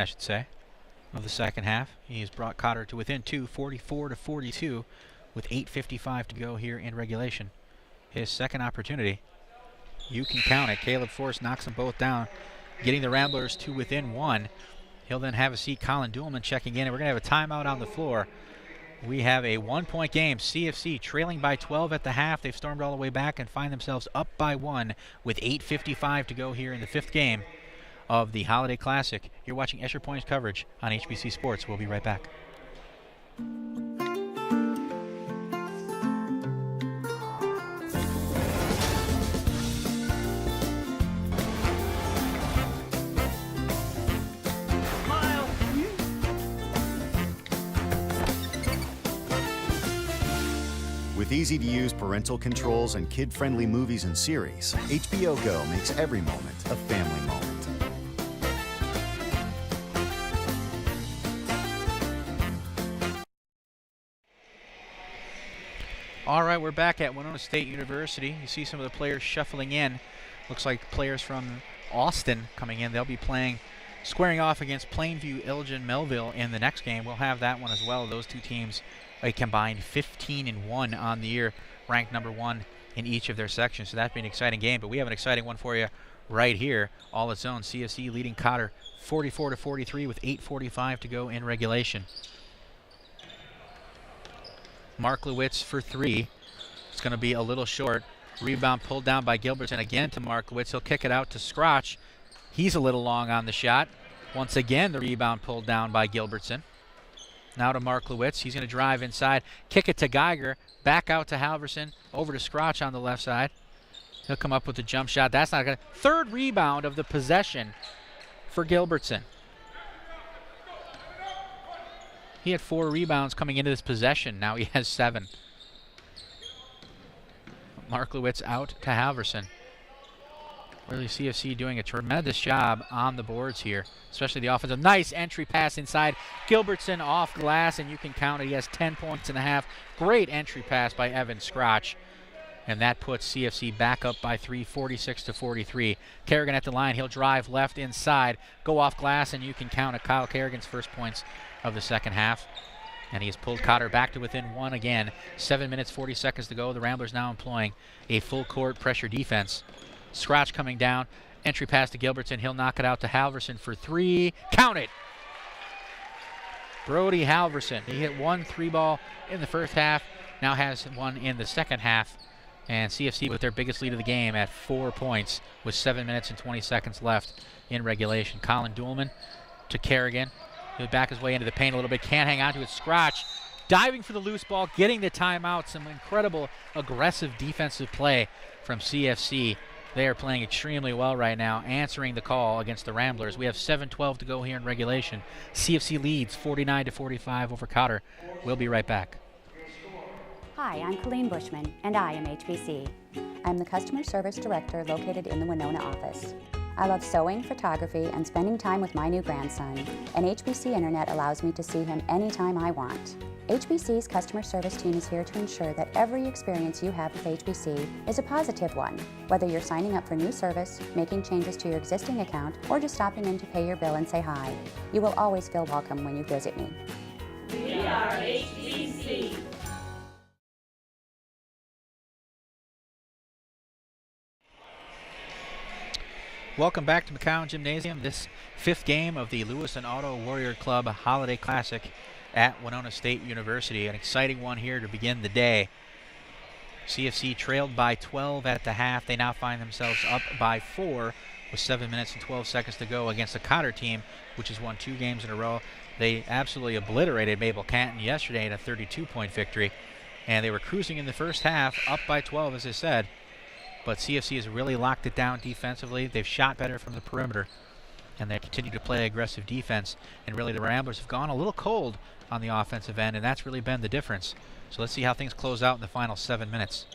I should say, of the second half. He has brought Cotter to within 2, 44-42, with 8:55 to go here in regulation. His second opportunity. You can count it. Caleb Forrest knocks them both down, getting the Ramblers to within 1. He'll then have a seat. Colin Duhlman checking in, and we're going to have a timeout on the floor. We have a 1-point game. CFC trailing by 12 at the half. They've stormed all the way back and find themselves up by 1 with 8:55 to go here in the 5th game of the Holiday Classic. You're watching Escher Point's coverage on HBC Sports. We'll be right back. With easy-to-use parental controls and kid-friendly movies and series, HBO Go makes every moment a family moment. All right, we're back at Winona State University. You see some of the players shuffling in. Looks like players from Austin coming in. They'll be squaring off against Plainview, Elgin, Melville in the next game. We'll have that one as well. Those two teams a combined 15-1 on the year, ranked number 1 in each of their sections. So that'd be an exciting game. But we have an exciting one for you right here, all its own. CFC leading Cotter 44-43 with 8:45 to go in regulation. Marklewitz for 3. It's going to be a little short. Rebound pulled down by Gilbertson again to Marklewitz. He'll kick it out to Scratch. He's a little long on the shot. Once again, the rebound pulled down by Gilbertson. Now to Marklewitz. He's going to drive inside, kick it to Geiger, back out to Halverson, over to Scratch on the left side. He'll come up with a jump shot. That's not going to. Third rebound of the possession for Gilbertson. He had 4 rebounds coming into this possession. Now he has 7. Marklewitz out to Halverson. Really CFC doing a tremendous job on the boards here, especially the offensive. Nice entry pass inside. Gilbertson off glass, and you can count it. He has 10 points in the half. Great entry pass by Evan Scratch. and that puts CFC back up by 3, 46-43. Kerrigan at the line. He'll drive left inside, go off glass, and you can count at Kyle Kerrigan's first points of the second half. And he has pulled Cotter back to within 1 again. 7 minutes, 40 seconds to go. The Ramblers now employing a full court pressure defense. Scratch coming down. Entry pass to Gilbertson. He'll knock it out to Halverson for 3. Count it! Brody Halverson. He hit 1 3-ball in the first half. Now has 1 in the second half. And CFC with their biggest lead of the game at 4 points with 7 minutes and 20 seconds left in regulation. Colin Duhlman to Kerrigan. He'll back his way into the paint a little bit. Can't hang on to it. Scratch diving for the loose ball, getting the timeout. Some incredible aggressive defensive play from CFC. They are playing extremely well right now, answering the call against the Ramblers. We have 7:12 to go here in regulation. CFC leads 49-45 over Cotter. We'll be right back. Hi, I'm Colleen Bushman, and I am HBC. I'm the Customer Service Director located in the Winona office. I love sewing, photography, and spending time with my new grandson, and HBC Internet allows me to see him anytime I want. HBC's customer service team is here to ensure that every experience you have with HBC is a positive one, whether you're signing up for new service, making changes to your existing account, or just stopping in to pay your bill and say hi. You will always feel welcome when you visit me. We are HBC. Welcome back to McCowan Gymnasium. This 5th game of the Lewis and Auto Warrior Club Holiday Classic at Winona State University. An exciting one here to begin the day. CFC trailed by 12 at the half. They now find themselves up by 4 with 7 minutes and 12 seconds to go against the Cotter team, which has won 2 games in a row. They absolutely obliterated Mabel Canton yesterday in a 32-point victory, and they were cruising in the first half, up by 12, as I said. But CFC has really locked it down defensively. They've shot better from the perimeter, and they continue to play aggressive defense. And really, the Ramblers have gone a little cold on the offensive end, and that's really been the difference. So let's see how things close out in the final 7 minutes.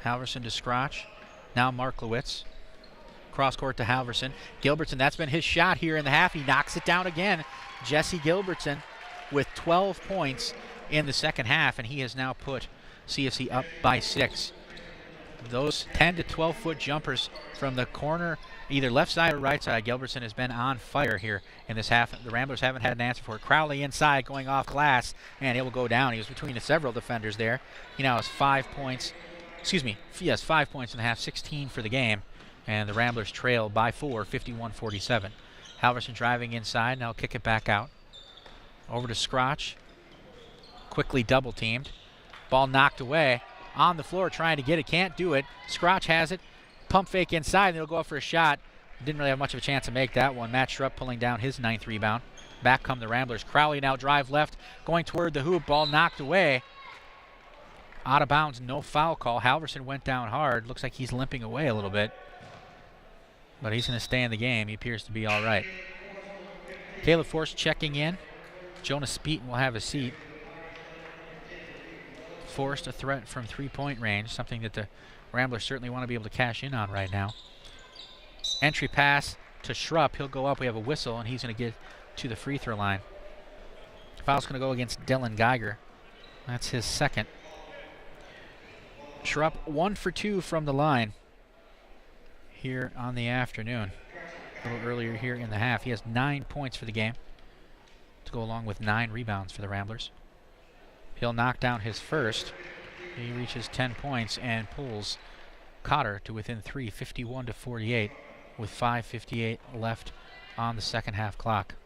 Halverson to Scratch. Now Marklowitz. Cross court to Halverson. Gilbertson, that's been his shot here in the half. He knocks it down again. Jesse Gilbertson with 12 points in the second half, and he has now put CFC up by 6. Those 10 to 12 foot jumpers from the corner, either left side or right side, Gilbertson has been on fire here in this half. The Ramblers haven't had an answer for it. Crowley inside going off glass, and it will go down. He was between several defenders there. He now has 5 points. Excuse me, he has 5 points in the half, 16 for the game. And the Ramblers trail by 4, 51-47. Halverson driving inside, now kick it back out. Over to Scratch. Quickly double teamed. Ball knocked away. On the floor trying to get it, can't do it. Scratch has it. Pump fake inside, and he'll go up for a shot. Didn't really have much of a chance to make that one. Matt Schrupp pulling down his 9th rebound. Back come the Ramblers. Crowley now drive left, going toward the hoop. Ball knocked away. Out of bounds, no foul call. Halverson went down hard. Looks like he's limping away a little bit, but he's going to stay in the game. He appears to be all right. Caleb Force checking in. Jonas Speeton will have a seat. Forced a threat from 3-point range, something that the Ramblers certainly want to be able to cash in on right now. Entry pass to Schrupp. He'll go up. We have a whistle, and he's going to get to the free throw line. Foul's going to go against Dylan Geiger. That's his second. Schrupp 1 for 2 from the line here on the afternoon. A little earlier here in the half. He has 9 points for the game to go along with 9 rebounds for the Ramblers. He'll knock down his first. He reaches 10 points and pulls Cotter to within 3, 51-48, with 5:58 left on the second half clock.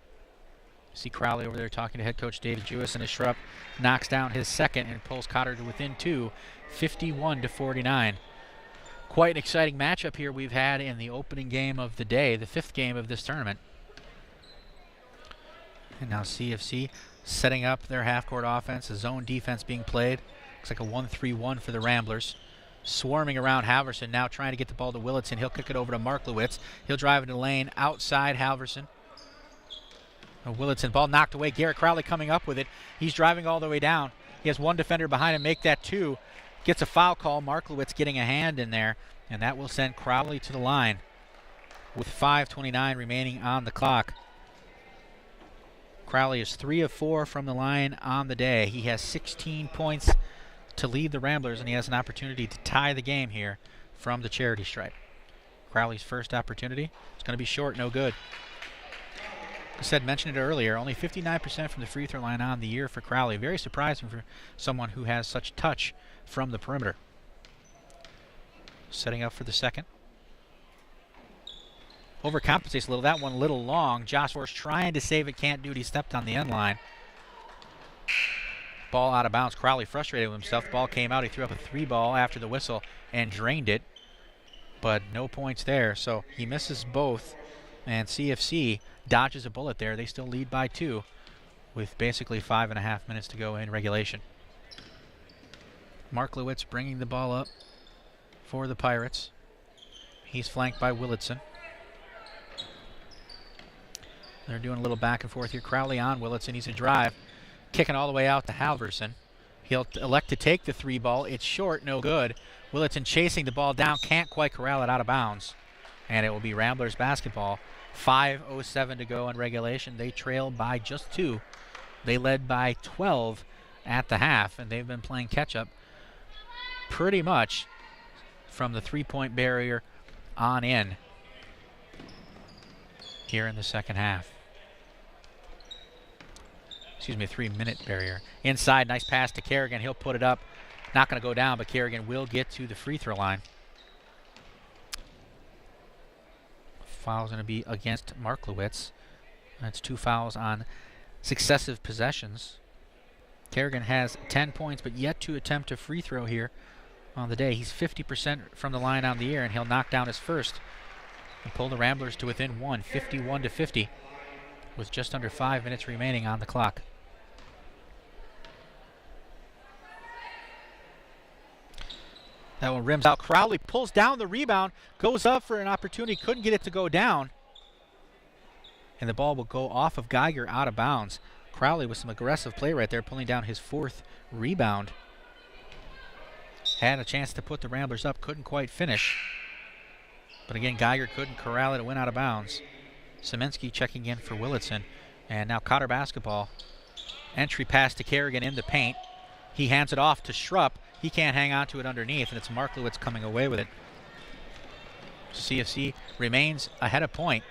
See Crowley over there talking to head coach David Jewis, and Schrupp knocks down his second and pulls Cotter to within 2, 51-49. Quite an exciting matchup here we've had in the opening game of the day, the 5th game of this tournament. And now CFC setting up their half-court offense, a zone defense being played. Looks like a 1-3-1 for the Ramblers. Swarming around Halverson, now trying to get the ball to Willitson. He'll kick it over to Marklowitz. He'll drive into the lane outside Halverson. Willitson, ball knocked away. Garrett Crowley coming up with it. He's driving all the way down. He has one defender behind him, make that 2. Gets a foul call. Marklowitz getting a hand in there, and that will send Crowley to the line with 5:29 remaining on the clock. Crowley is 3 of 4 from the line on the day. He has 16 points to lead the Ramblers, and he has an opportunity to tie the game here from the charity stripe. Crowley's first opportunity. It's going to be short, no good. I said, mentioned it earlier, only 59% from the free throw line on the year for Crowley. Very surprising for someone who has such touch from the perimeter. Setting up for the second. Overcompensates a little. That one a little long. Josh Forrest trying to save it, can't do it. He stepped on the end line. Ball out of bounds. Crowley frustrated with himself. The ball came out. He threw up a 3-ball after the whistle and drained it. But no points there, so he misses both. And CFC dodges a bullet there. They still lead by 2 with basically 5.5 minutes to go in regulation. Marklowitz bringing the ball up for the Pirates. He's flanked by Willitson. They're doing a little back and forth here. Crowley on Willitson. He's a drive. Kicking all the way out to Halverson. He'll elect to take the 3-ball. It's short, no good. Willitson chasing the ball down. Can't quite corral it out of bounds. And it will be Ramblers basketball. 5:07 to go in regulation. They trail by just 2. They led by 12 at the half, and they've been playing catch-up pretty much from the 3-point barrier on in here in the second half. Excuse me, 3-minute barrier. Inside, nice pass to Kerrigan. He'll put it up. Not going to go down, but Kerrigan will get to the free throw line. Foul's going to be against Marklowitz. That's 2 fouls on successive possessions. Kerrigan has 10 points, but yet to attempt a free throw here on the day. He's 50% from the line on the year, and he'll knock down his first and pull the Ramblers to within 1, 51-50, with just under 5 minutes remaining on the clock. That one rims out. Crowley pulls down the rebound, goes up for an opportunity, couldn't get it to go down. And the ball will go off of Geiger out of bounds. Crowley with some aggressive play right there, pulling down his 4th rebound. Had a chance to put the Ramblers up, couldn't quite finish. But again, Geiger couldn't corral it, it went out of bounds. Semensky checking in for Willitson. And now Cotter basketball. Entry pass to Kerrigan in the paint. He hands it off to Schrupp. He can't hang on to it underneath, and it's Marklowitz coming away with it. CFC remains ahead of point.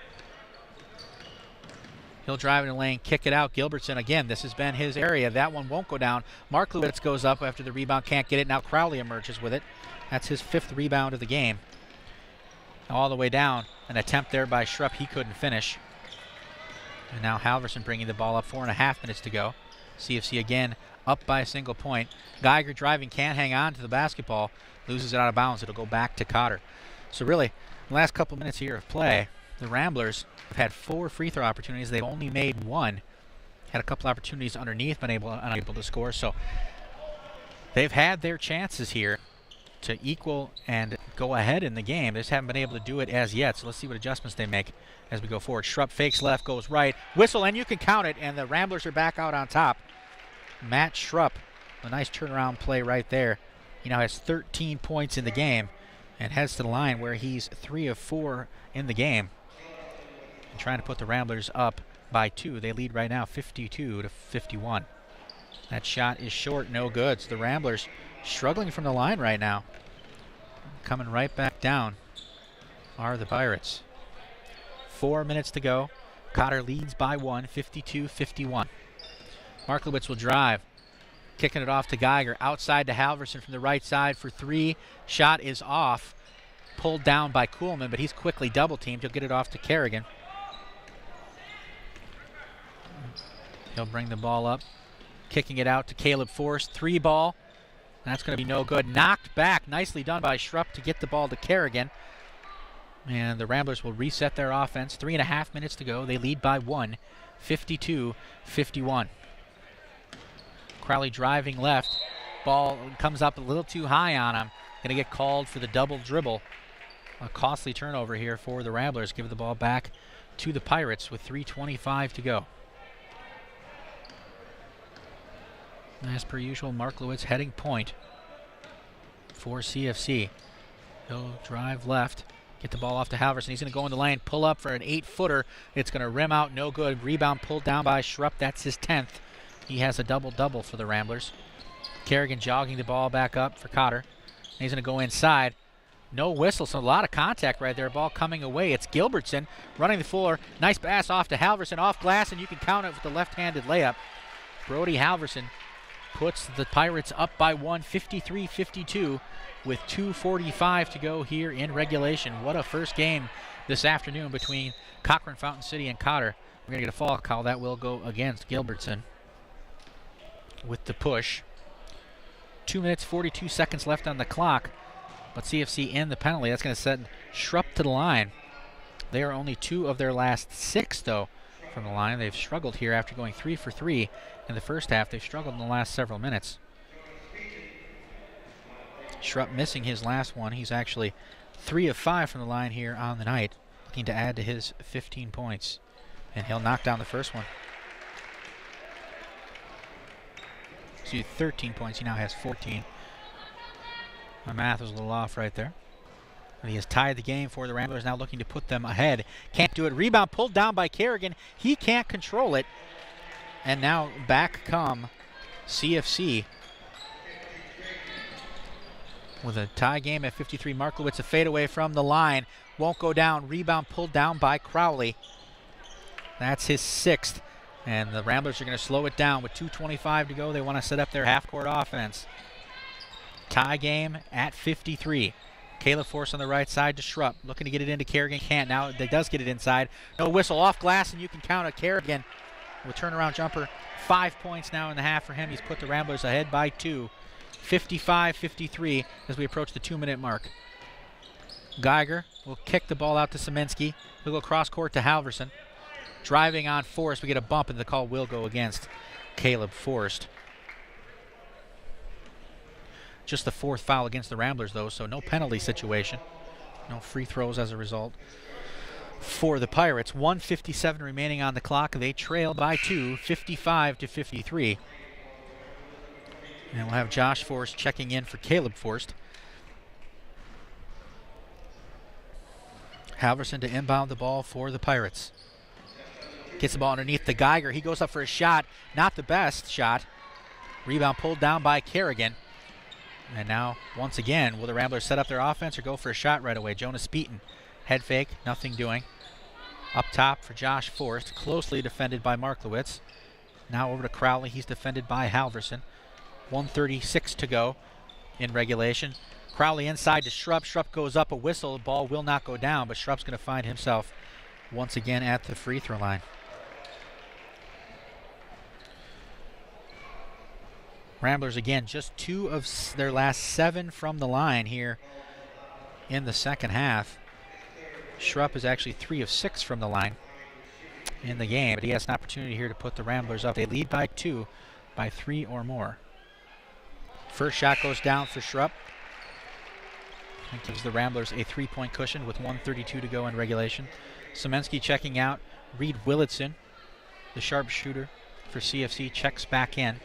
He'll drive in the lane, kick it out. Gilbertson, again, this has been his area. That one won't go down. Marklowitz goes up after the rebound, can't get it. Now Crowley emerges with it. That's his 5th rebound of the game. All the way down. An attempt there by Schrupp. He couldn't finish. And now Halverson bringing the ball up. 4.5 minutes to go. CFC again up by a single point. Geiger driving, can't hang on to the basketball. Loses it out of bounds. It'll go back to Cotter. So really, the last couple minutes here of play, the Ramblers have had 4 free throw opportunities. They've only made 1. Had a couple opportunities underneath, been unable to score. So they've had their chances here to equal and go ahead in the game. They just haven't been able to do it as yet. So let's see what adjustments they make as we go forward. Schrupp fakes left, goes right. Whistle, and you can count it, and the Ramblers are back out on top. Matt Schrupp, a nice turnaround play right there. He now has 13 points in the game and heads to the line where he's 3 of 4 in the game. And trying to put the Ramblers up by 2. They lead right now 52-51. That shot is short, no good. So the Ramblers struggling from the line right now. Coming right back down are the Pirates. 4 minutes to go. Cotter leads by 1, 52-51. Marklowitz will drive. Kicking it off to Geiger. Outside to Halverson from the right side for 3. Shot is off. Pulled down by Kuhlman, but he's quickly double teamed. He'll get it off to Kerrigan. He'll bring the ball up. Kicking it out to Caleb Forrest. 3-ball. That's going to be no good. Knocked back. Nicely done by Schrupp to get the ball to Kerrigan. And the Ramblers will reset their offense. 3.5 minutes to go. They lead by 1, 52-51. Crowley driving left. Ball comes up a little too high on him. Going to get called for the double dribble. A costly turnover here for the Ramblers. Give the ball back to the Pirates with 3:25 to go. As per usual, Marklowitz heading point for CFC. He'll drive left. Get the ball off to Halverson. He's going to go in the lane, pull up for an 8-footer. It's going to rim out, no good. Rebound pulled down by Schrupp. That's his 10th. He has a double-double for the Ramblers. Kerrigan jogging the ball back up for Cotter. And he's going to go inside. No whistle, so a lot of contact right there. Ball coming away. It's Gilbertson running the floor. Nice pass off to Halverson, off glass, and you can count it with the left-handed layup. Brody Halverson puts the Pirates up by one, 53-52, with 2:45 to go here in regulation. What a first game this afternoon between Cochrane-Fountain City and Cotter. We're going to get a foul call. That will go against Gilbertson with the push. 2 minutes, 42 seconds left on the clock, but CFC in the penalty. That's going to send Schrupp to the line. They are only 2 of their last 6, though, from the line. They've struggled here after going 3 for 3 in the first half. They've struggled in the last several minutes. Schrupp missing his last one. He's actually 3 of 5 from the line here on the night, looking to add to his 15 points. And he'll knock down the first one. So 13 points. He now has 14. My math was a little off right there. And he has tied the game for the Ramblers, now looking to put them ahead. Can't do it. Rebound pulled down by Kerrigan. He can't control it. And now back come CFC with a tie game at 53. Markowitz, a fadeaway from the line. Won't go down. Rebound pulled down by Crowley. That's his 6th. And the Ramblers are going to slow it down with 2:25 to go. They want to set up their half-court offense. Tie game at 53. Caleb Force on the right side to Schrupp. Looking to get it into Kerrigan. Can't. Now they does get it inside. No whistle, off glass, and you can count it. Kerrigan with turnaround jumper. 5 points now in the half for him. He's put the Ramblers ahead by 2. 55-53 as we approach the 2-minute mark. Geiger will kick the ball out to Semensky. He'll go cross court to Halverson. Driving on Forrest, we get a bump, and the call will go against Caleb Forrest. Just the 4th foul against the Ramblers, though, so no penalty situation. No free throws as a result for the Pirates. 1:57 remaining on the clock. They trail by 2, 55-53. And we'll have Josh Forrest checking in for Caleb Forrest. Halverson to inbound the ball for the Pirates. Gets the ball underneath the Geiger. He goes up for a shot. Not the best shot. Rebound pulled down by Kerrigan. And now, once again, will the Ramblers set up their offense or go for a shot right away? Jonas Speeton, head fake, nothing doing. Up top for Josh Forrest, closely defended by Markowitz. Now over to Crowley. He's defended by Halverson. 1:36 to go in regulation. Crowley inside to Schrupp. Schrupp goes up, a whistle. The ball will not go down, but Schrupp's going to find himself once again at the free throw line. Ramblers again, just 2 of their last 7 from the line here in the second half. Schrupp is actually 3 of 6 from the line in the game, but he has an opportunity here to put the Ramblers up. They lead by 2, by 3 or more. First shot goes down for Schrupp. That gives the Ramblers a 3-point cushion with 1:32 to go in regulation. Semensky checking out. Reed Willitson, the sharpshooter for CFC, checks back in.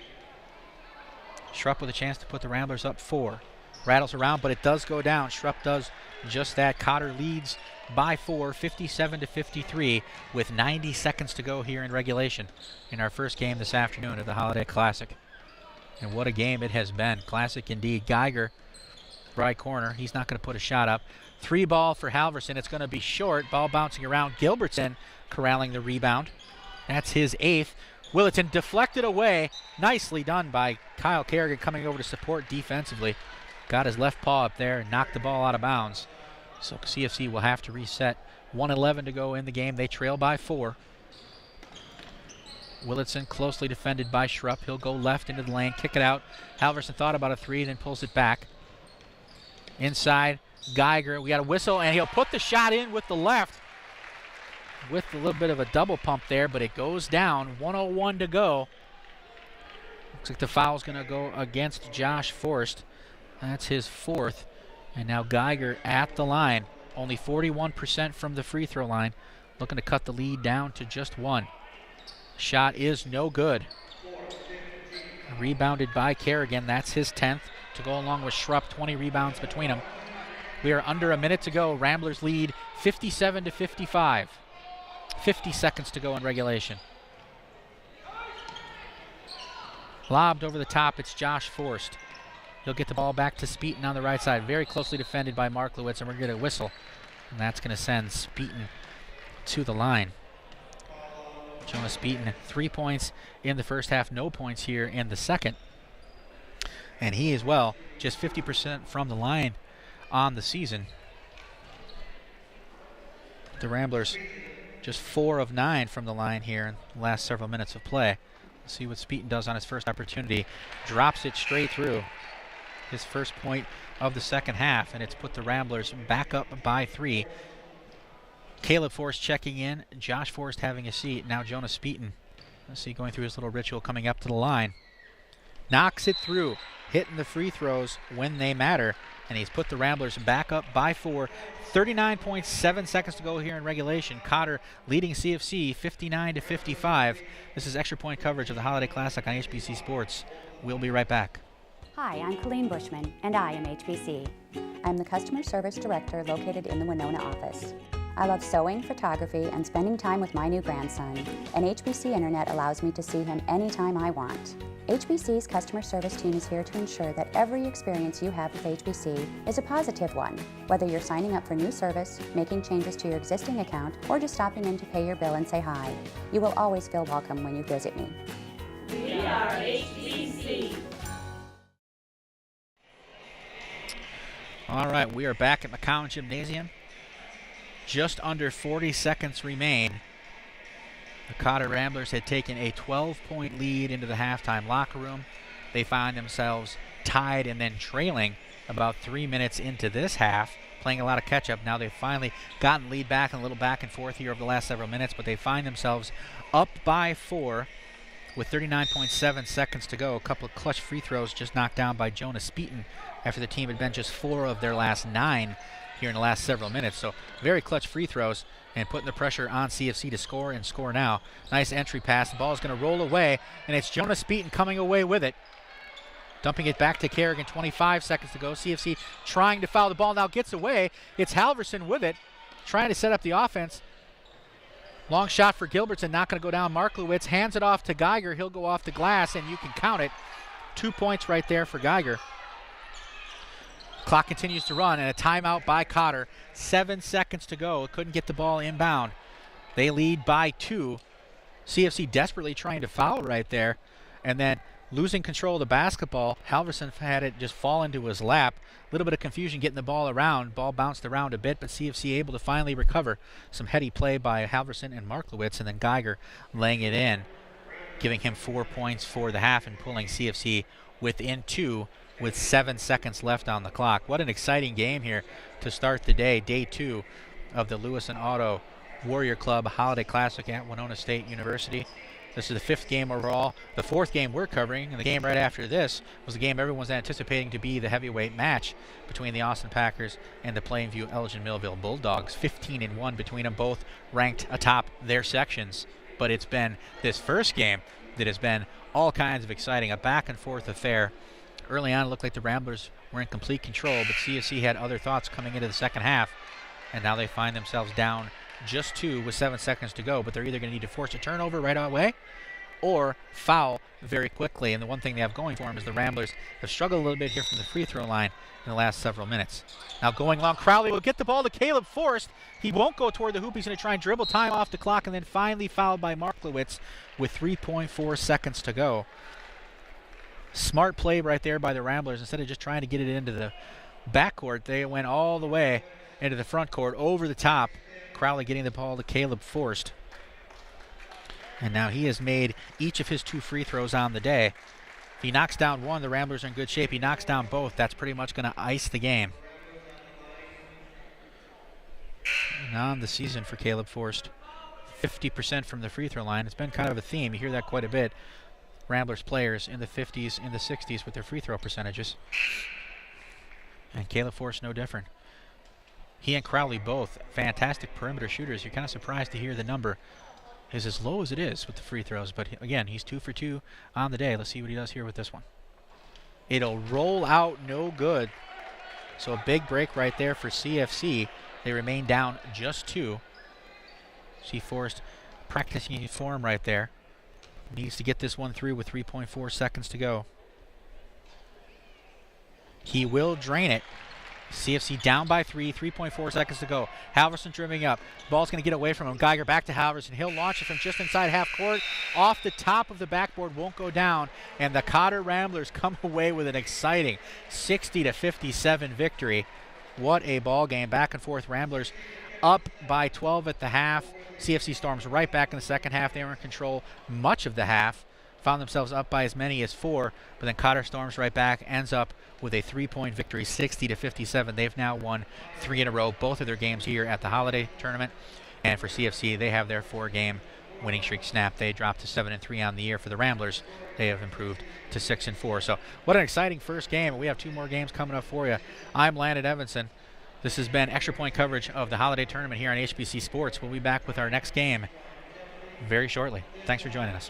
Schrupp with a chance to put the Ramblers up 4. Rattles around, but it does go down. Schrupp does just that. Cotter leads by 4, 57-53, with 90 seconds to go here in regulation in our first game this afternoon of the Holiday Classic. And what a game it has been. Classic indeed. Geiger, right corner. He's not going to put a shot up. 3 ball for Halverson. It's going to be short. Ball bouncing around. Gilbertson corralling the rebound. That's his 8th. Willitson deflected away. Nicely done by Kyle Kerrigan coming over to support defensively. Got his left paw up there and knocked the ball out of bounds. So CFC will have to reset. 1:11 to go in the game. They trail by 4. Willitson closely defended by Schrupp. He'll go left into the lane, kick it out. Halverson thought about a 3, then pulls it back. Inside, Geiger. We got a whistle, and he'll put the shot in with the left. With a little bit of a double pump there, but it goes down. 1:01 to go. Looks like the foul's going to go against Josh Forrest. That's his 4th. And now Geiger at the line. Only 41% from the free throw line. Looking to cut the lead down to just 1. Shot is no good. Rebounded by Kerrigan. That's his 10th to go along with Schrupp. 20 rebounds between them. We are under a minute to go. Ramblers lead 57-55. 50 seconds to go in regulation. Lobbed over the top, it's Josh Forst. He'll get the ball back to Speeton on the right side. Very closely defended by Marklowitz, and we're going to whistle. And that's going to send Speeton to the line. Jonas Speeton, 3 points in the first half, no points here in the second. And he as well, just 50% from the line on the season. The Ramblers just 4 of 9 from the line here in the last several minutes of play. Let's see what Speeton does on his first opportunity. Drops it straight through. His first point of the second half, and it's put the Ramblers back up by 3. Caleb Forst checking in, Josh Forst having a seat. Now Jonas Speeton, let's see, going through his little ritual, coming up to the line. Knocks it through, hitting the free throws when they matter, and he's put the Ramblers back up by 4. 39.7 seconds to go here in regulation. Cotter leading CFC 59-55. This is Extra Point coverage of the Holiday Classic on HBC Sports. We'll be right back. Hi, I'm Colleen Bushman, and I am HBC. I'm the Customer Service Director located in the Winona office. I love sewing, photography, and spending time with my new grandson, and HBC Internet allows me to see him anytime I want. HBC's customer service team is here to ensure that every experience you have with HBC is a positive one, whether you're signing up for new service, making changes to your existing account, or just stopping in to pay your bill and say hi. You will always feel welcome when you visit me. We are HBC. All right, we are back at McCowan Gymnasium. Just under 40 seconds remain. The Cotter Ramblers had taken a 12-point lead into the halftime locker room. They find themselves tied and then trailing about 3 minutes into this half, playing a lot of catch-up. Now they've finally gotten lead back and a little back and forth here over the last several minutes, but they find themselves up by 4 with 39.7 seconds to go. A couple of clutch free throws just knocked down by Jonas Speeton after the team had been just 4 of their last 9 here in the last several minutes. So very clutch free throws and putting the pressure on CFC to score and score now. Nice entry pass. The ball is going to roll away, and it's Jonas Speeton coming away with it. Dumping it back to Kerrigan, 25 seconds to go. CFC trying to foul. The ball now gets away. It's Halverson with it, trying to set up the offense. Long shot for Gilbertson, not going to go down. Marklowitz hands it off to Geiger. He'll go off the glass, and you can count it. 2 points right there for Geiger. Clock continues to run, and a timeout by Cotter. 7 seconds to go. Couldn't get the ball inbound. They lead by 2. CFC desperately trying to foul right there, and then losing control of the basketball. Halverson had it just fall into his lap. A little bit of confusion getting the ball around. Ball bounced around a bit, but CFC able to finally recover. Some heady play by Halverson and Marklowitz, and then Geiger laying it in, giving him 4 points for the half and pulling CFC within 2 with 7 seconds left on the clock. What an exciting game here to start the day, day 2 of the Lewis and Otto Warrior Club Holiday Classic at Winona State University. This is the 5th game overall. The 4th game we're covering, and the game right after this was the game everyone's anticipating to be the heavyweight match between the Austin Packers and the Plainview Elgin Millville Bulldogs. 15-1 between them, both ranked atop their sections. But it's been this first game that has been all kinds of exciting, a back and forth affair. Early on, it looked like the Ramblers were in complete control, but CFC had other thoughts coming into the second half, and now they find themselves down just 2 with 7 seconds to go, but they're either going to need to force a turnover right away or foul very quickly. And the one thing they have going for them is the Ramblers have struggled a little bit here from the free throw line in the last several minutes. Now going long, Crowley will get the ball to Caleb Forst. He won't go toward the hoop. He's going to try and dribble time off the clock, and then finally fouled by Marklowitz with 3.4 seconds to go. Smart play right there by the Ramblers. Instead of just trying to get it into the backcourt, they went all the way into the front court, over the top. Crowley getting the ball to Caleb Forst. And now he has made each of his 2 free throws on the day. If he knocks down one, the Ramblers are in good shape. He knocks down both, that's pretty much going to ice the game. And on the season for Caleb Forst, 50% from the free throw line. It's been kind of a theme. You hear that quite a bit. Ramblers players in the 50s, in the 60s with their free throw percentages. And Caleb Forst no different. He and Crowley both fantastic perimeter shooters. You're kind of surprised to hear the number is as low as it is with the free throws, but again, he's 2 for 2 on the day. Let's see what he does here with this one. It'll roll out, no good. So a big break right there for CFC. They remain down just 2. See Forrest practicing form right there. Needs to get this one through with 3.4 seconds to go. He will drain it. CFC down by 3, 3.4 seconds to go. Halverson dribbling up. Ball's going to get away from him. Geiger back to Halverson. He'll launch it from just inside half court. Off the top of the backboard, won't go down. And the Cotter Ramblers come away with an exciting 60-57 victory. What a ball game. Back and forth. Ramblers up by 12 at the half. CFC Storms right back in the second half. They were in control much of the half. Found themselves up by as many as 4, but then Cotter Storms right back, ends up with a 3-point victory, 60-57. They've now won 3 in a row, both of their games here at the Holiday Tournament. And for CFC, they have their 4-game winning streak snapped. They dropped to 7-3 on the year. For the Ramblers, they have improved to 6-4. So what an exciting first game. We have 2 more games coming up for you. I'm Landon Evanson. This has been Extra Point coverage of the Holiday Tournament here on HBC Sports. We'll be back with our next game very shortly. Thanks for joining us.